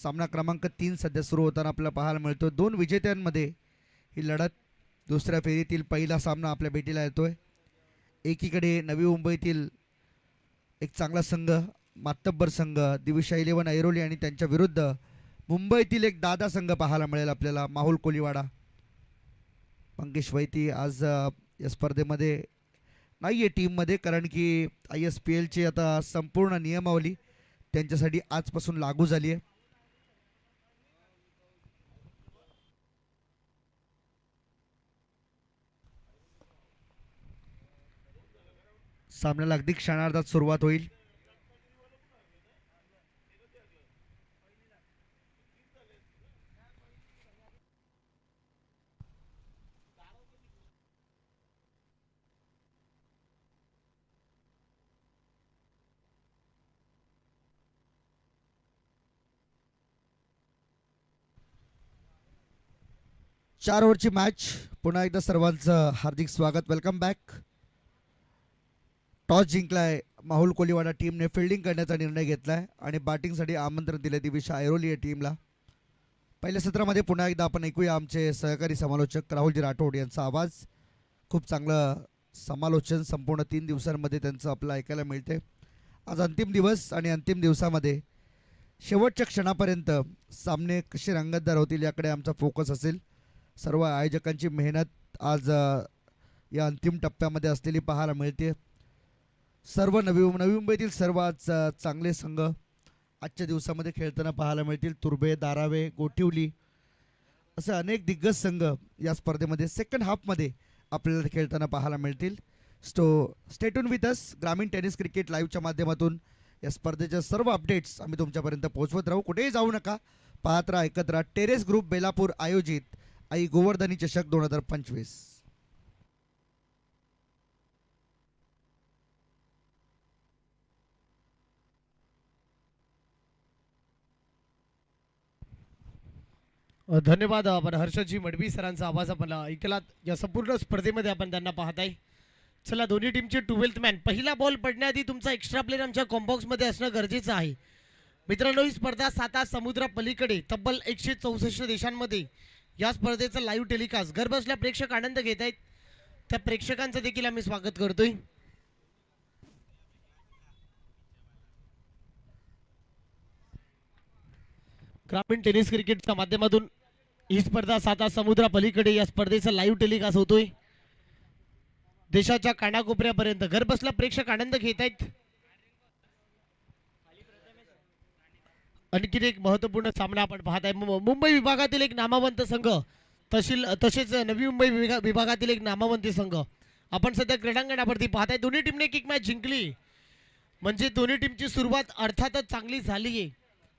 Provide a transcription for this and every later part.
सामना क्रमांक 3 सध्या सुरू होताना आपल्याला पाहायला मिळतो. दोन विजेत्यांमध्ये ही लढत. दुसऱ्या फेरीतील पहिला सामना आपल्या भेटीला येतोय. एकीकडे नवी मुंबईतील एक चांगला संघ, मातब्बर संघ दिविशा 11 ऐरोली आणि त्यांच्या विरुद्ध मुंबईतील एक दादा संघ पाहायला मिळेल आपल्याला, माहुल कोलीवाडा. मंगेश वैती आज या स्पर्धेमध्ये नाही आहे टीममध्ये, कारण की ISPLची आता संपूर्ण नियमावली त्यांच्यासाठी आजपासून लागू झाली आहे. सामन्याला अगदी क्षणार्धात सुरुवात होईल. चार ओव्हरची मॅच. पुन्हा एकदा सर्वांचं हार्दिक स्वागत, welcome back. Toss जिंकलाय Mahul Koliwada टीमने, फिल्डिंग करण्याचा निर्णय घेतलाय आणि बॅटिंगसाठी आमंत्रण दिले दिविशा ऐरोली या टीमला. पहिल्या सत्रामध्ये पुन्हा एकदा आपण ऐकूया आमचे सहकारी समालोचक राहुलजी राठोड यांचा आवाज. खूप चांगलं समालोचन संपूर्ण 3 दिवसांमध्ये त्यांचं आपलं ऐकायला मिळते. आज अंतिम दिवस आणि अंतिम दिवसामध्ये शेवटच्या क्षणापर्यंत सामने कसे रंगतदार होतील याकडे आमचा फोकस असेल. सर्व आयोजकांची मेहनत आज या अंतिम टप्प्यामध्ये असलेली पाहायला मिळते. सर्व नवी मुंबईतील सर्व आज चांगले संघ आजच्या दिवसामध्ये खेळताना पाहायला मिळतील. तुर्भे, धारावे, गोठिवली असे अनेक दिग्गज संघ या स्पर्धेमध्ये सेकंड हाफमध्ये आपल्याला खेळताना पाहायला मिळतील. स्टेटून विथ अस. ग्रामीण टेनिस क्रिकेट लाईव्हच्या माध्यमातून या स्पर्धेच्या सर्व अपडेट्स आम्ही तुमच्यापर्यंत पोहोचवत राहू. कुठेही जाऊ नका, पाहत राहा, ऐकत राहा. टेरेस ग्रुप बेलापूर आयोजित आई गोवर्धनी चषक 2025. धन्यवाद. आपण हर्षजी मडवी सरांचा आवाज आपण ऐकला. या संपूर्ण स्पर्धेमध्ये आपण त्यांना पाहताय. चला, दोन्ही टीमचे 12th मॅन. पहिला बॉल पडण्याआधी तुमचा एक्स्ट्रा प्लेयर आमच्या कॉम्बॉक्समध्ये असणं गरजेचं आहे. मित्रांनो, ही स्पर्धा 7 समुद्रा पलीकडे तब्बल 164 देशांमध्ये या स्पर्धेचा लाईव्ह टेलिकास्ट घरबसल्या प्रेक्षक आनंद घेत आहेत. त्या प्रेक्षकांचं देखील आम्ही स्वागत करतोय. ग्रामीण टेनिस क्रिकेटच्या माध्यमातून ही स्पर्धा 7 समुद्रा पलीकडे या स्पर्धेचा लाईव्ह टेलिकास्ट होतोय. देशाच्या कानाकोपऱ्यापर्यंत घरबसल्या प्रेक्षक आनंद घेत आहेत. आणखीन एक महत्त्वपूर्ण सामना आपण पाहत आहे. मुंबई विभागातील एक नामवंत संघ, तसेच नवी मुंबई विभागातील एक नामवंत संघ आपण सध्या क्रीडांगणावरती पाहताय. दोन्ही टीमने एक मॅच जिंकली, म्हणजे दोन्ही टीमची सुरुवात अर्थातच चांगली झाली आहे.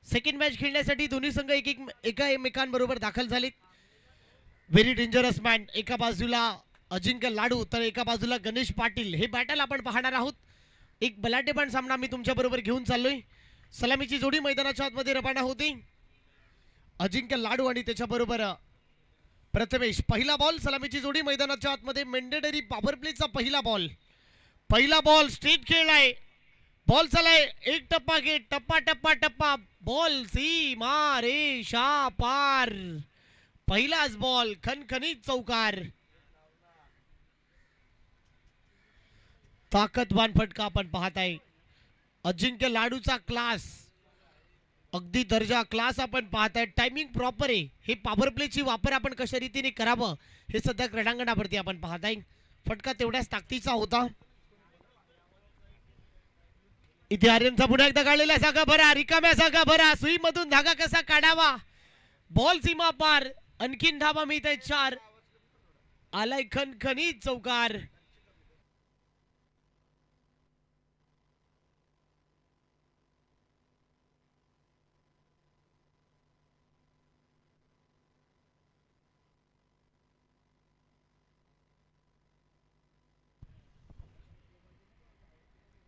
सेकंड मॅच खेळण्यासाठी दोन्ही संघ एकमेकांबरोबर दाखल झालेत. Very dangerous man. एका बाजूला अजिंक्य लाडू तर एका बाजूला गणेश पाटील. हे बॅटल आपण पाहणार आहोत. एक बलाढ्यपण सामना मी तुमच्याबरोबर घेऊन चाललोय. सलामीची जोडी मैदानाच्या आतमध्ये रवाना होती. अजिंक्य लाडू आणि त्याच्याबरोबर प्रथमेश. पहिला बॉल, सलामीची जोडी मैदानाच्या आतमध्ये. मेंडेडरी पॉवर प्लेचा पहिला बॉल स्ट्रेट खेळलाय. बॉल चालाय, एक टप्पा गेट, टप्पा टप्पा टप्पा. बॉल सीमा रेषा पार. पहिलाच बॉल, खणखणीत चौकार. ताकदवान फटका आपण पाहताय. अजिंक्य लाडूचा क्लास, अगदी दर्जा क्लास आपण पाहताय. टायमिंग प्रॉपर आहे. हे पॉवर प्लेची वापर आपण कशा रीतीने करावं हे सध्या क्रीडांगणावरती आपण पाहताय. फटका तेवढ्याच ताकदीचा होता. इथे आर्यनचा पुन्हा एकदा काढलेला जागा भरा, रिकाम्या जागा भरा. सुईमधून धागा कसा काढावा. बॉल सीमा पार. आणखीन धावा मिळत आहेत 4. आलाय खणखणीत चौकार.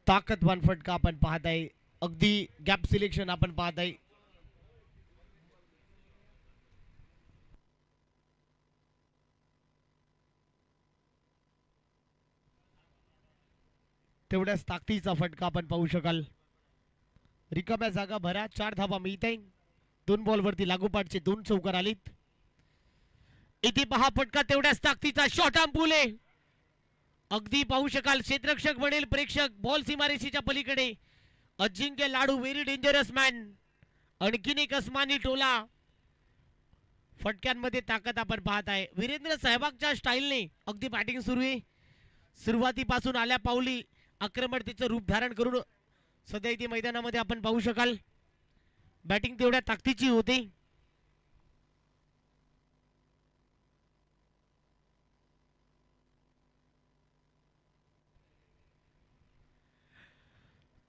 ताकदवान फटका आपण पाहताय. अगदी गॅप सिलेक्शन आपण पाहताय. तेवढ्याच ताकदीचा फटका आपण पाहू शकाल. रिकाम्या जागा भरा, 4 धावा मिळत आहे. 2 बॉलवरती लागोपाठचे 2 चौकार आलीत. इथे पहा फटका तेवढ्याच ताकदीचा शॉट आंबुले अगदी पाहू शकाल क्षेत्ररक्षक बनेल प्रेक्षक बॉल सीमारेषेच्या पलीकडे. अजिंक्य लाडू व्हेरी डेंजरस मॅन. आणखीन एक अस्मानी टोला. फटक्यांमध्ये ताकद आपण पाहत आहे. वीरेंद्र सहवागच्या स्टाईलने अगदी बॅटिंग सुरू आहे. सुरुवातीपासून आल्या पावली आक्रमकतेचं रूप धारण करून सध्या इथे मैदानामध्ये आपण पाहू शकाल बॅटिंग तेवढ्या ताकदीची होती.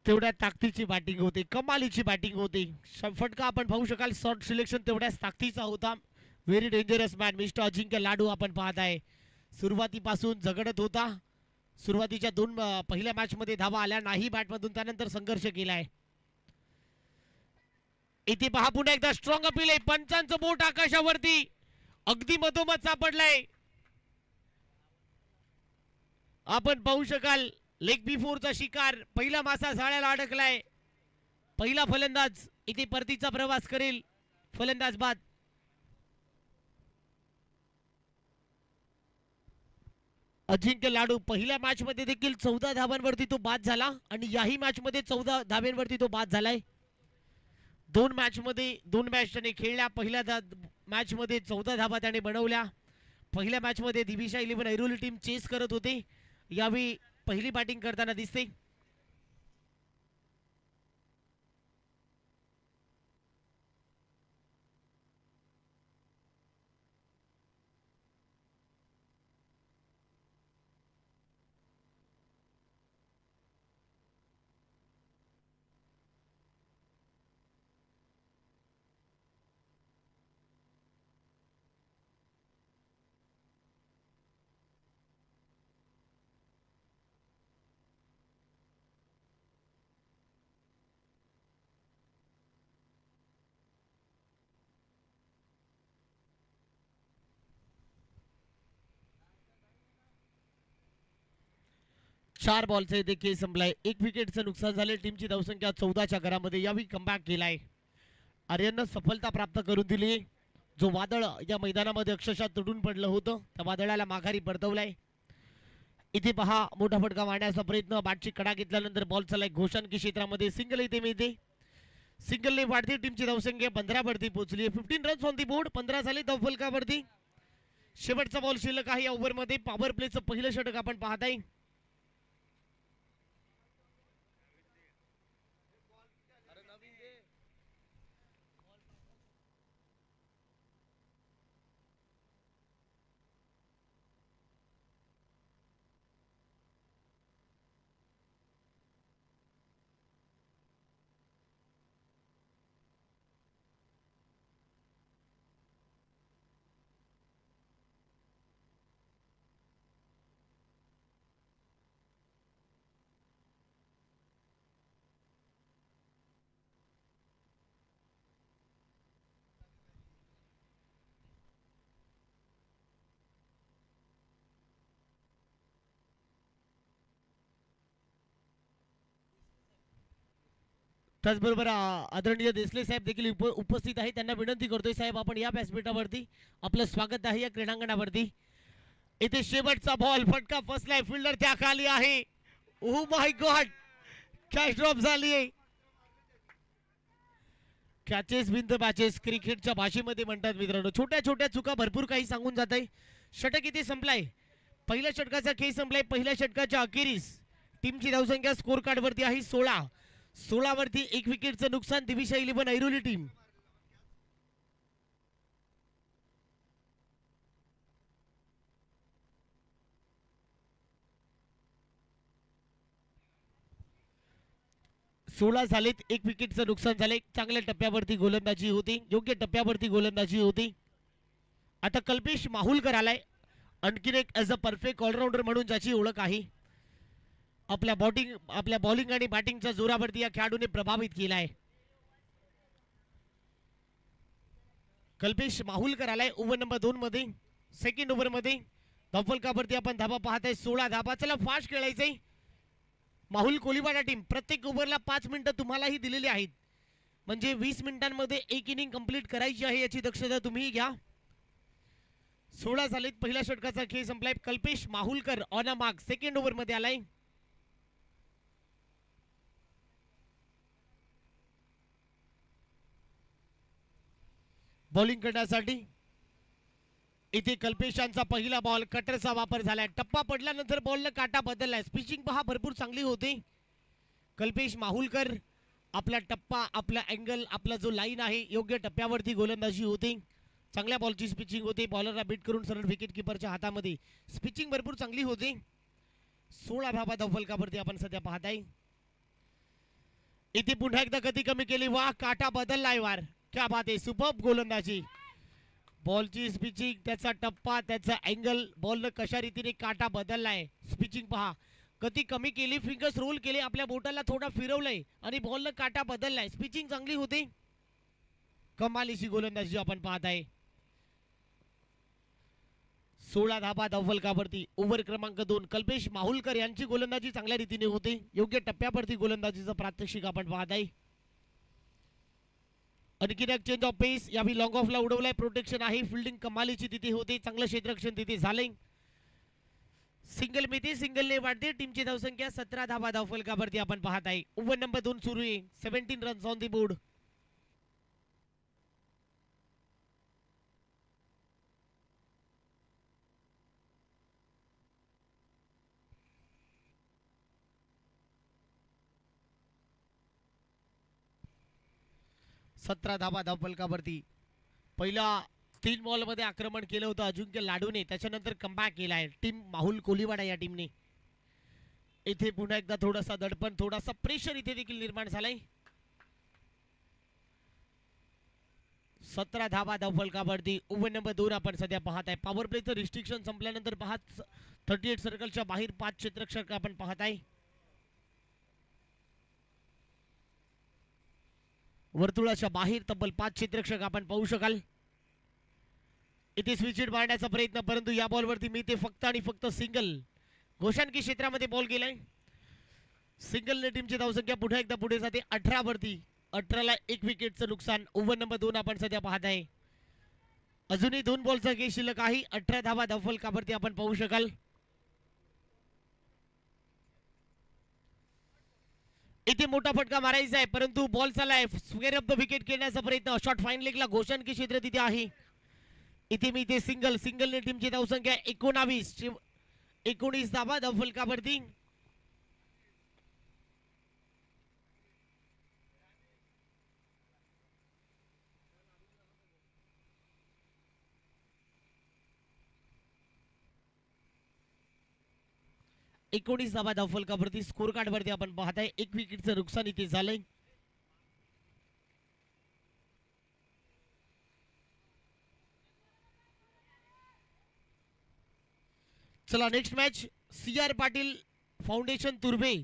तेवढ्या ताकदीची बॅटिंग होती. कमालीची बॅटिंग होती. फटका आपण पाहू शकाल शॉट सिलेक्शन तेवढ्याच ताकदीचा होता. व्हेरी डेंजरस मॅन मिस्टर अजिंक्य लाडू आपण पाहत आहे. सुरुवातीपासून झगडत होता. सुरुवातीच्या 2 पहिल्या मॅच मध्ये धावा आल्या नाही बॅटमधून. त्यानंतर संघर्ष केलाय. इथे पहा पुन्हा एकदा स्ट्रॉंग अपील आहे. पंचांचं बोट आकाशावरती अगदी मधोमध सापडलाय. आपण पाहू शकाल लेग बिफोरचा शिकार. पहिला मासा जाळ्याला अडकलाय. पहिला फलंदाज इथे परतीचा प्रवास करेल. फलंदाज बाद. अजिंक्य लाडू पहिल्या मॅच मध्ये देखील 14 धावांवरती तो बाद झाला आणि याही मॅच मध्ये 14 धावांवरती तो बाद झालाय. 2 मॅच त्याने खेळल्या. पहिल्या मॅच मध्ये 14 धावा त्याने बनवल्या. पहिल्या मॅच मध्ये दिविशा 11 ऐरोली टीम चेस करत होते. यावेळी पहिली बॅटिंग करताना दिसते. चार बॉलचे देखील संपलाय. 1 विकेटचं नुकसान झाले. टीमची धावसंख्या 14च्या घरामध्ये. यावेळी कमबॅक केलाय. आर्यननं सफलता प्राप्त करून दिली. जो वादळ या मैदानामध्ये अक्षरशः तुटून पडलं होतं त्या वादळाला माघारी परतवलाय. इथे पहा मोठा फटका मारण्याचा प्रयत्न. बॅटची कडा घेतल्यानंतर बॉल चाललाय घोषाणकी क्षेत्रामध्ये. सिंगल इथे मिळते. सिंगलने वाढती टीमची धावसंख्या 15 वरती पोहोचली. 15 रन्स ऑन दी बोर्ड. 15 झाले धावफलकावरती. शेवटचा बॉल शिल्लक आहे या ओव्हरमध्ये. पॉवर प्लेचं पहिलं षटक आपण पाहत आहे. त्याचबरोबर आदरणीय देसले साहेब देखील उपस्थित आहे. त्यांना विनंती करतोय साहेब आपण या व्यासपीठावरती. आपलं स्वागत आहे या क्रीडांगणावरती. इथे शेवटचा बॉल फटका फसलाय. फिल्डर त्या खाली आहे. Oh my God catch drop झाली आहे. कॅचेस बिन द मॅचेस क्रिकेटच्या भाषेमध्ये म्हणतात मित्रांनो. छोट्या छोट्या चुका भरपूर काही सांगून जात आहे. षटक इथे संपलाय. पहिल्या षटकाचा खेळ संपलाय. पहिल्या षटकाच्या अखेरीस टीमची धावसंख्या स्कोर कार्ड वरती आहे 16 वरती. 1 विकेटचं नुकसान. दिविशा 11 ऐरोली टीम. सोळा झालेत. 1 विकेटचं नुकसान झाले. चांगल्या टप्प्यावरती गोलंदाजी होती. योग्य टप्प्यावरती गोलंदाजी होती. आता कल्पेश माहुलकर आलाय. आणखीन एक ॲज अ परफेक्ट ऑलराऊंडर म्हणून ज्याची ओळख आहे. आपल्या बॉलिंग आणि बॅटिंगच्या जोरावरती या खेळाडूने प्रभावित केला आहे. कल्पेश माहुलकर आलाय ओव्हर नंबर 2 मध्ये. सेकंड ओव्हर मध्ये धावफलकावरती आपण धाबा पाहत आहे 16 धाबा. चला फास्ट खेळायचंय. माहुल कोलीवाडा टीम प्रत्येक ओव्हरला 5 मिनिटं तुम्हालाही दिलेली आहेत. म्हणजे 20 मिनिटांमध्ये एक इनिंग कंप्लीट करायची आहे याची दक्षता तुम्ही घ्या. 16 झालेत. पहिल्या षटकाचा खेळ संपलाय. Kalpesh Mahulkar on a mark second over मध्ये आलाय. बॉलिंग करण्यासाठी इथे कल्पेशांचा पहिला बॉल कटरचा वापर झालाय. टप्पा पडल्यानंतर बॉलनं काटा बदललाय. स्पिचिंग पहा भरपूर चांगली होती. कल्पेश माहुलकर आपला टप्पा, आपला अँगल, आपला जो लाईन आहे योग्य टप्प्यावरती गोलंदाजी होती. चांगल्या बॉलची स्पिचिंग होती. बॉलरला बीट करून सरळ विकेट किपरच्या हातामध्ये स्पिचिंग भरपूर चांगली होती. 16 धावा धावफलकावरती आपण सध्या पाहताय. इथे पुन्हा एकदा गती कमी केली. वा काटा बदललाय वार. क्या बात आहे. सुपर्ब गोलंदाजी. बॉलची स्पिचिंग, त्याचा टप्पा, त्याचा अँगल, बॉलनं कशा रीतीने काटा बदललाय. स्पिचिंग पहा. गती कमी केली, फिंगर्स रोल केले, आपल्या बोटाला थोडा फिरवलंय आणि बॉलनं काटा बदललाय. स्पिचिंग चांगली होती. कमालीची गोलंदाजी आपण पाहत आहे. 16 धाबा धावफलकावरती. ओव्हर क्रमांक 2 कल्पेश माहुलकर यांची गोलंदाजी चांगल्या रीतीने होते. योग्य टप्प्यावरती गोलंदाजीचं प्रात्यक्षिक आपण पाहत आहे. आणखीन एक चेंज ऑफ पेस. यावी लॉंग ऑफला उडवलाय. प्रोटेक्शन आहे. फिल्डिंग कमालीची तिथे होते. चांगलं क्षेत्ररक्षण तिथे झालंय. सिंगल मिळते. सिंगलने वाढते. टीमची धावसंख्या 17 धाबा धावफलकावरती आपण पाहत आहे. ओव्हर नंबर 2 सुरू आहे. 17 रन्स ऑन दी बोर्ड. सतरा धाबा धावफलकावरती. पहिला 3 बॉलमध्ये आक्रमण केलं होतं अजिंक्य लाडूने. त्याच्यानंतर कमबॅक केलाय टीम माहुल कोलीवाडा या टीमने. इथे पुन्हा एकदा थोडासा दडपण, थोडासा प्रेशर इथे देखील निर्माण झालाय. 17 धाबा धावफलकावरती. ओव्हर नंबर 2 आपण सध्या पाहत आहे. पॉवर प्लेचं रिस्ट्रिक्शन संपल्यानंतर 38 सर्कलच्या बाहेर 5 क्षेत्ररक्षक आपण पाहत आहे. वर्तुळाच्या बाहेर तब्बल 5 क्षेत्ररक्षक आपण पाहू शकाल. इथे स्विच हिट मारण्याचा प्रयत्न, परंतु या बॉलवरती मी ते फक्त आणि फक्त सिंगल. घोषाणकी क्षेत्रामध्ये बॉल गेलाय. सिंगलने टीमची धावसंख्या पुन्हा एकदा पुढे जाते 18 वरती. 18ला 1 विकेटचं नुकसान. ओव्हर नंबर 2 आपण सध्या पाहत आहे. अजूनही 2 बॉलचा खेळ शिल्लक आहे. 18 धावा धावफलकावरती आपण पाहू शकाल. इथे मोठा फटका मारायचा आहे, परंतु बॉल चालाय. स्क्वेअर ऑफ द विकेट खेळण्याचा प्रयत्न. शॉट फाईन लेगला घोषाणकी क्षेत्र तिथे आहे. इथे मी ते सिंगलने टीमची धावसंख्या 19 धावा धावफलकावरती. एकोणीस धावा धावफलकावरती. स्कोर कार्ड वरती आपण पाहताय 1 विकेटचं नुकसान इथे झालंय. चला next match CR Patil foundation Turbhe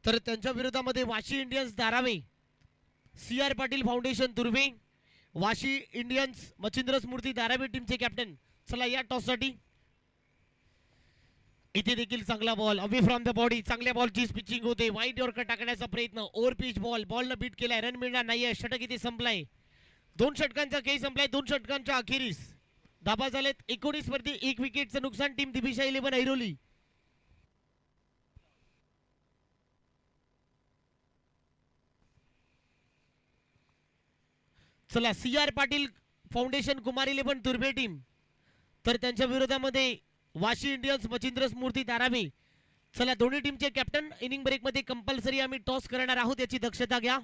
तर त्यांच्या विरोधामध्ये Vashi Indians Dharave. CR Patil foundation Turbhe, Vashi Indians Machhindra Smruti Dharave टीमचे कॅप्टन. चला या टॉस साठी. इथे देखील चांगला ball away from the body. चांगल्या बॉलची स्पिचिंग होते. वाईट यॉर्कर टाकण्याचा प्रयत्न. Over pitch ball. बॉलनं बीट केलाय. रन मिळणार नाहीये. षटक इथे संपलाय. 2 षटकांचा खेळ संपलाय. 2 षटकांच्या अखेरीस धाबा झालेत 19 वरती. 1 विकेटचं नुकसान. टीम दिबिशा 11 ऐरोली. चला CR Patil foundation Kumar 11 Turbhe team तर त्यांच्या विरोधामध्ये वाशी इंडियन्स मच्छिंद्र स्मृती धारावे. चला दोन्ही टीमचे कॅप्टन. इनिंग ब्रेक मध्ये कंपल्सरी आम्ही टॉस करणार आहोत, याची दक्षता घ्या.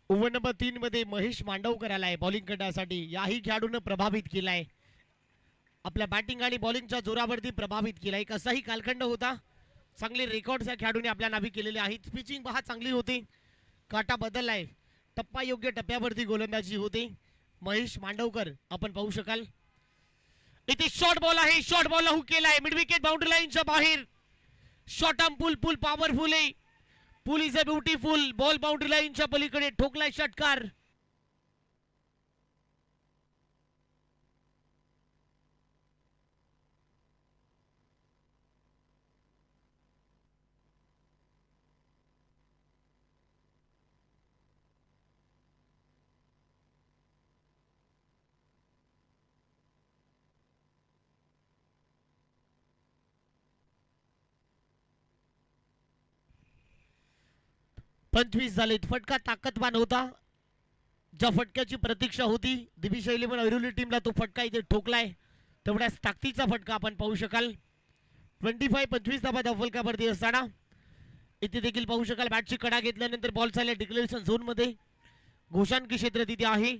ओव्हर नंबर 3 मध्ये महेश मांडवकर आलाय बॉलिंग करण्यासाठी. याही खेळाडूनं प्रभावित केलाय. आपल्या बॅटिंग आणि बॉलिंगच्या जोरावरती प्रभावित केला. एक असाही कालखंड होता. चांगले रेकॉर्ड्स या खेळाडूंनी आपल्या नावी केलेले आहेत. पिचिंग पहा चांगली होती. काटा बदललाय. टप्पा योग्य टप्प्यावरती गोलंदाजी होते. महेश मांडवकर आपण पाहू शकाल. इथे शॉर्ट बॉल आहे. शॉर्ट बॉलला हुक केलाय. मिड विकेट बाउंड्री लाईनच्या बाहेर. शॉर्ट आर्म पुल पॉवरफुल आहे. Pull is a beautiful. Ball boundary लाईनच्या पलीकडे ठोकलाय षटकार. पंचवीस झालेत. फटका ताकदवान होता. ज्या फटक्याची प्रतीक्षा होती दिविश इलेव्हन ऐरोली टीमला तो फटका इथे ठोकलाय. तेवढ्याच ताकदीचा फटका आपण पाहू शकाल. 25 धाबा फलकावरती असताना इथे देखील पाहू शकाल बॅटची कडा घेतल्यानंतर बॉल चालला डिक्लेरेशन झोन मध्ये. घोषाणकी क्षेत्र तिथे आहे.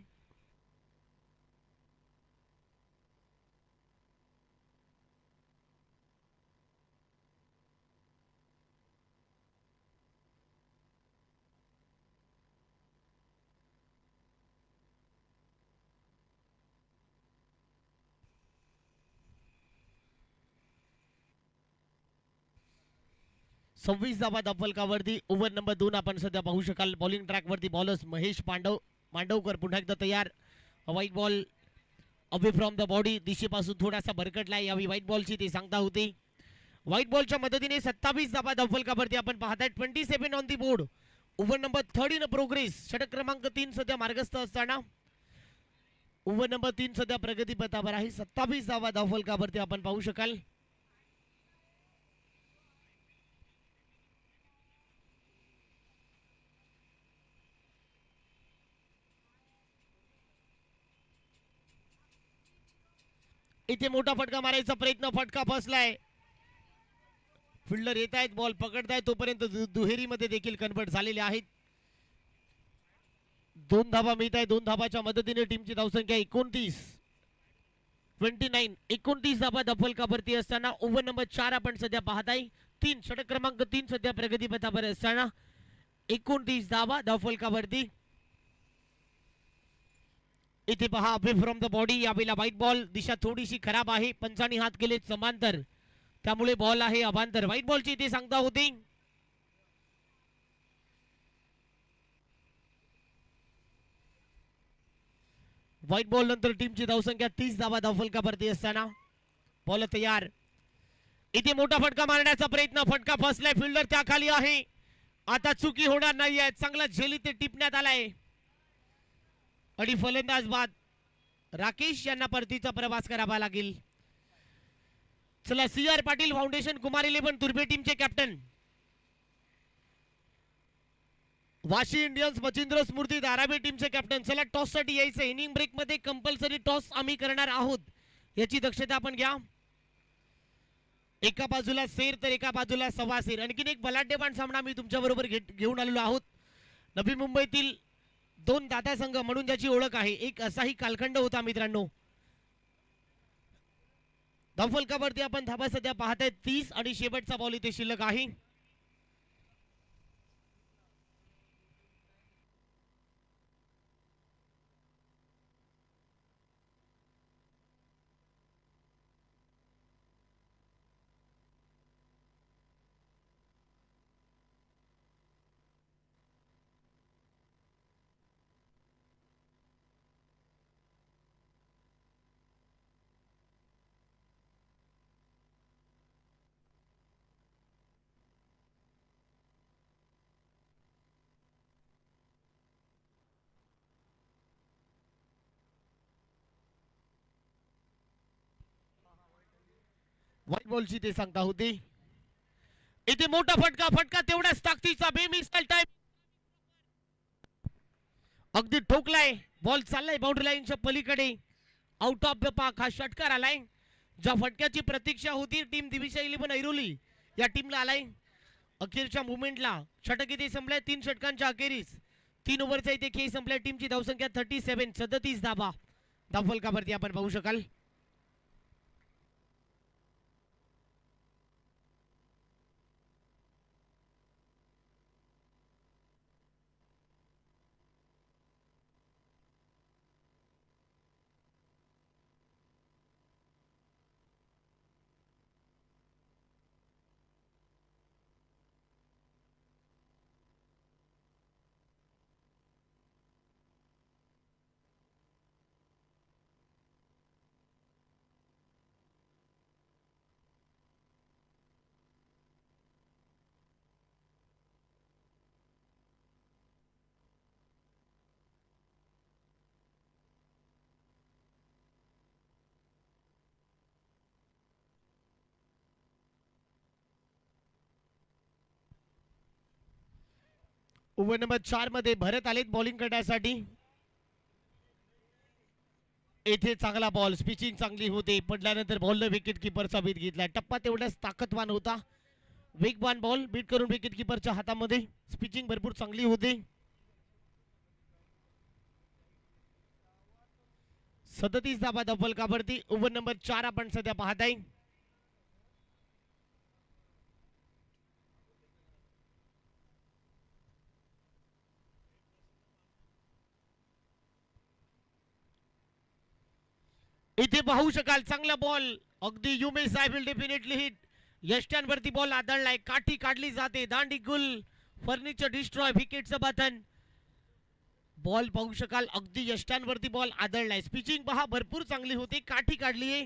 सव्वीस धाबा फलकावरती. ओव्हर नंबर 2 आपण सध्या पाहू शकाल. बॉलिंग ट्रॅक वरती बॉलर्स महेश मांडवकर पुन्हा एकदा तयार. White ball away from the body. दिशेपासून थोडासा भरकटलाय. यावी व्हाईट बॉलची ते सांगता होते. व्हाईट बॉलच्या मदतीने 27 धाबा फलकावरती आपण पाहताय. 27 on the board. Over number 3 in progress. षटक क्रमांक 3 सध्या मार्गस्थ असताना ओव्हर नंबर 3 सध्या प्रगती पथावर आहे. 27 धाबा फलकावरती आपण पाहू शकाल. इथे मोठा फटका मारायचा प्रयत्न. फटका फसलाय. फिल्डर येत आहेत. बॉल पकडतायत तोपर्यंत दुहेरीमध्ये देखील कन्वर्ट झालेले आहेत. 2 धाबा मिळत आहे. 2 धाबाच्या मदतीने टीमची धावसंख्या 29 धाबा फलकावरती असताना ओव्हर नंबर 4 आपण सध्या पाहताय. 3 षटक क्रमांक 3 सध्या प्रगती पथावर असताना 29 धाबा फलकावरती. इथे पहा अवे फ्रॉम द बॉडी. यावेळेला व्हाईट बॉल. दिशा थोडीशी खराब आहे. पंचांनी हात केले समांतर. त्यामुळे बॉल आहे अभांतर. व्हाईट बॉलची इथे सांगता होती. व्हाईट बॉल नंतर टीमची धावसंख्या 30 धाबा फलकावरती असताना बॉल तयार. इथे मोठा फटका मारण्याचा प्रयत्न. फटका फसलाय. फिल्डर त्याखाली आहे. आता चुकी होणार नाहीये. चांगला झेल इथे टिपण्यात आलाय आणि फलंदाज बाद. राकेश यांना परतीचा प्रवास करावा लागेल. चला CR पाटील फाउंडेशन कुमार 11 तुर्भे टीमचे कॅप्टन. वाशी इंडियन्स मचिंद्र स्मृती धारावी टीमचे कॅप्टन. चला टॉस साठी यायचं. इनिंग ब्रेक मध्ये कंपल्सरी टॉस आम्ही करणार आहोत. याची दक्षता आपण घ्या. एका बाजूला सेर तर एका बाजूला सव्वा सेर. आणखीन एक बलाढ्यवान सामना मी तुमच्या बरोबर घेऊन आलेलो आहोत. नवी मुंबईतील 2 दादा संघ म्हणून ज्याची ओळख आहे. एक असाही कालखंड होता मित्रांनो. धावफलकावरती आपण धाबा सध्या पाहताय 30 आणि शेवटचा बॉल इथे शिल्लक आहे. व्हाईट बॉलची ते सांगता होती. इथे मोठा फटका तेवढ्याच ताकदीचा. बेमिसाल टाइम. अगदी ठोकलाय. बॉल चाललाय बाउंड्री लाईनच्या पलीकडे. आउट ऑफ द पार्क हा षटकार आलाय. ज्या फटक्याची प्रतीक्षा होती टीम दिविश 11 ऐरोली या टीमला आलाय. अखेरच्या मुवमेंटला षटक इथे संपलाय. 3 षटकांच्या अखेरीस 3 ओव्हरचा इथे खेळ संपलाय. टीमची धावसंख्या 37. 37 धाबा धावफलकावरती आपण पाहू शकाल. ओव्हर नंबर 4 मध्ये भरत आलेत बॉलिंग करण्यासाठी. येथे चांगला बॉल, स्पिचिंग चांगली होते, पडल्यानंतर बॉलनं विकेट किपरचा बीट घेतला. टप्पा तेवढाच ताकदवान होता, वेगवान बॉल बीट करून विकेट किपरच्या हातामध्ये. स्पिचिंग भरपूर चांगली होती. 37 धाबा फलकावरती. ओव्हर नंबर 4 आपण सध्या पाहताय. इथे पाहू शकाल चांगला बॉल, अगदी यू मे साय विल डेफिनेटली हिट. यष्ट्यांवरती बॉल आदळलाय, काठी काढली जाते, दांडी गुल, फर्निचर डिस्ट्रॉय, विकेटचं बटन. बॉल पाहू शकाल अगदी यष्ट्यांवरती बॉल आदळलाय. स्पिचिंग पहा भरपूर चांगली होती, काठी काढली आहे.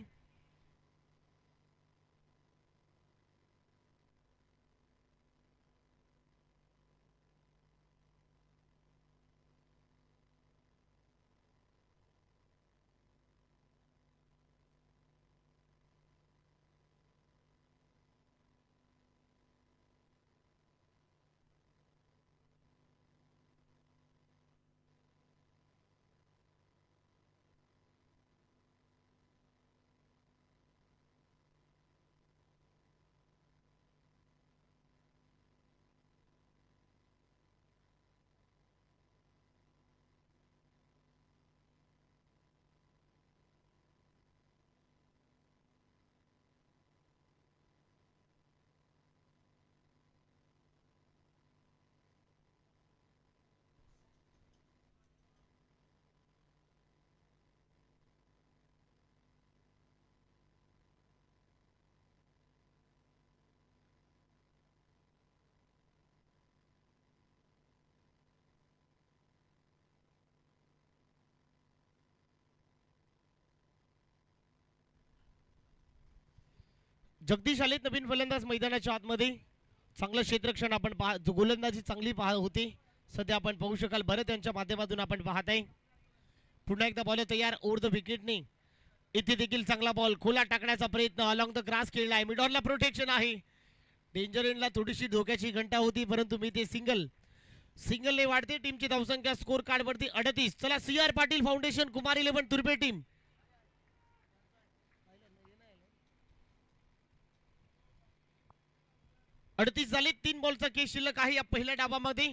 जगदीश आलेत नवीन फलंदाज मैदानाच्या आतमध्ये. चांगलं क्षेत्रक्षण आपण गोलंदाजी चांगली होती. सध्या आपण पाहू शकाल भरत यांच्या माध्यमातून आपण पाहत आहे. पुन्हा एकदा बॉल तयार ओव्हर द विकेटने. इथे देखील चांगला बॉल खोला टाकण्याचा प्रयत्न, अलॉंग द ग्रास खेळला आहे. मिडॉनला प्रोटेक्शन आहे. डेंजर एंडला थोडीशी धोक्याची घंटा होती, परंतु मी ते सिंगलने वाढते. टीमची धावसंख्या स्कोर कार्ड वरती 38. चला CR पाटील फाउंडेशन कुमार 11 तुर्बे टीम. 38 झाले. 3 बॉलचा केस शिल्लक आहे या पहिल्या डावामध्ये.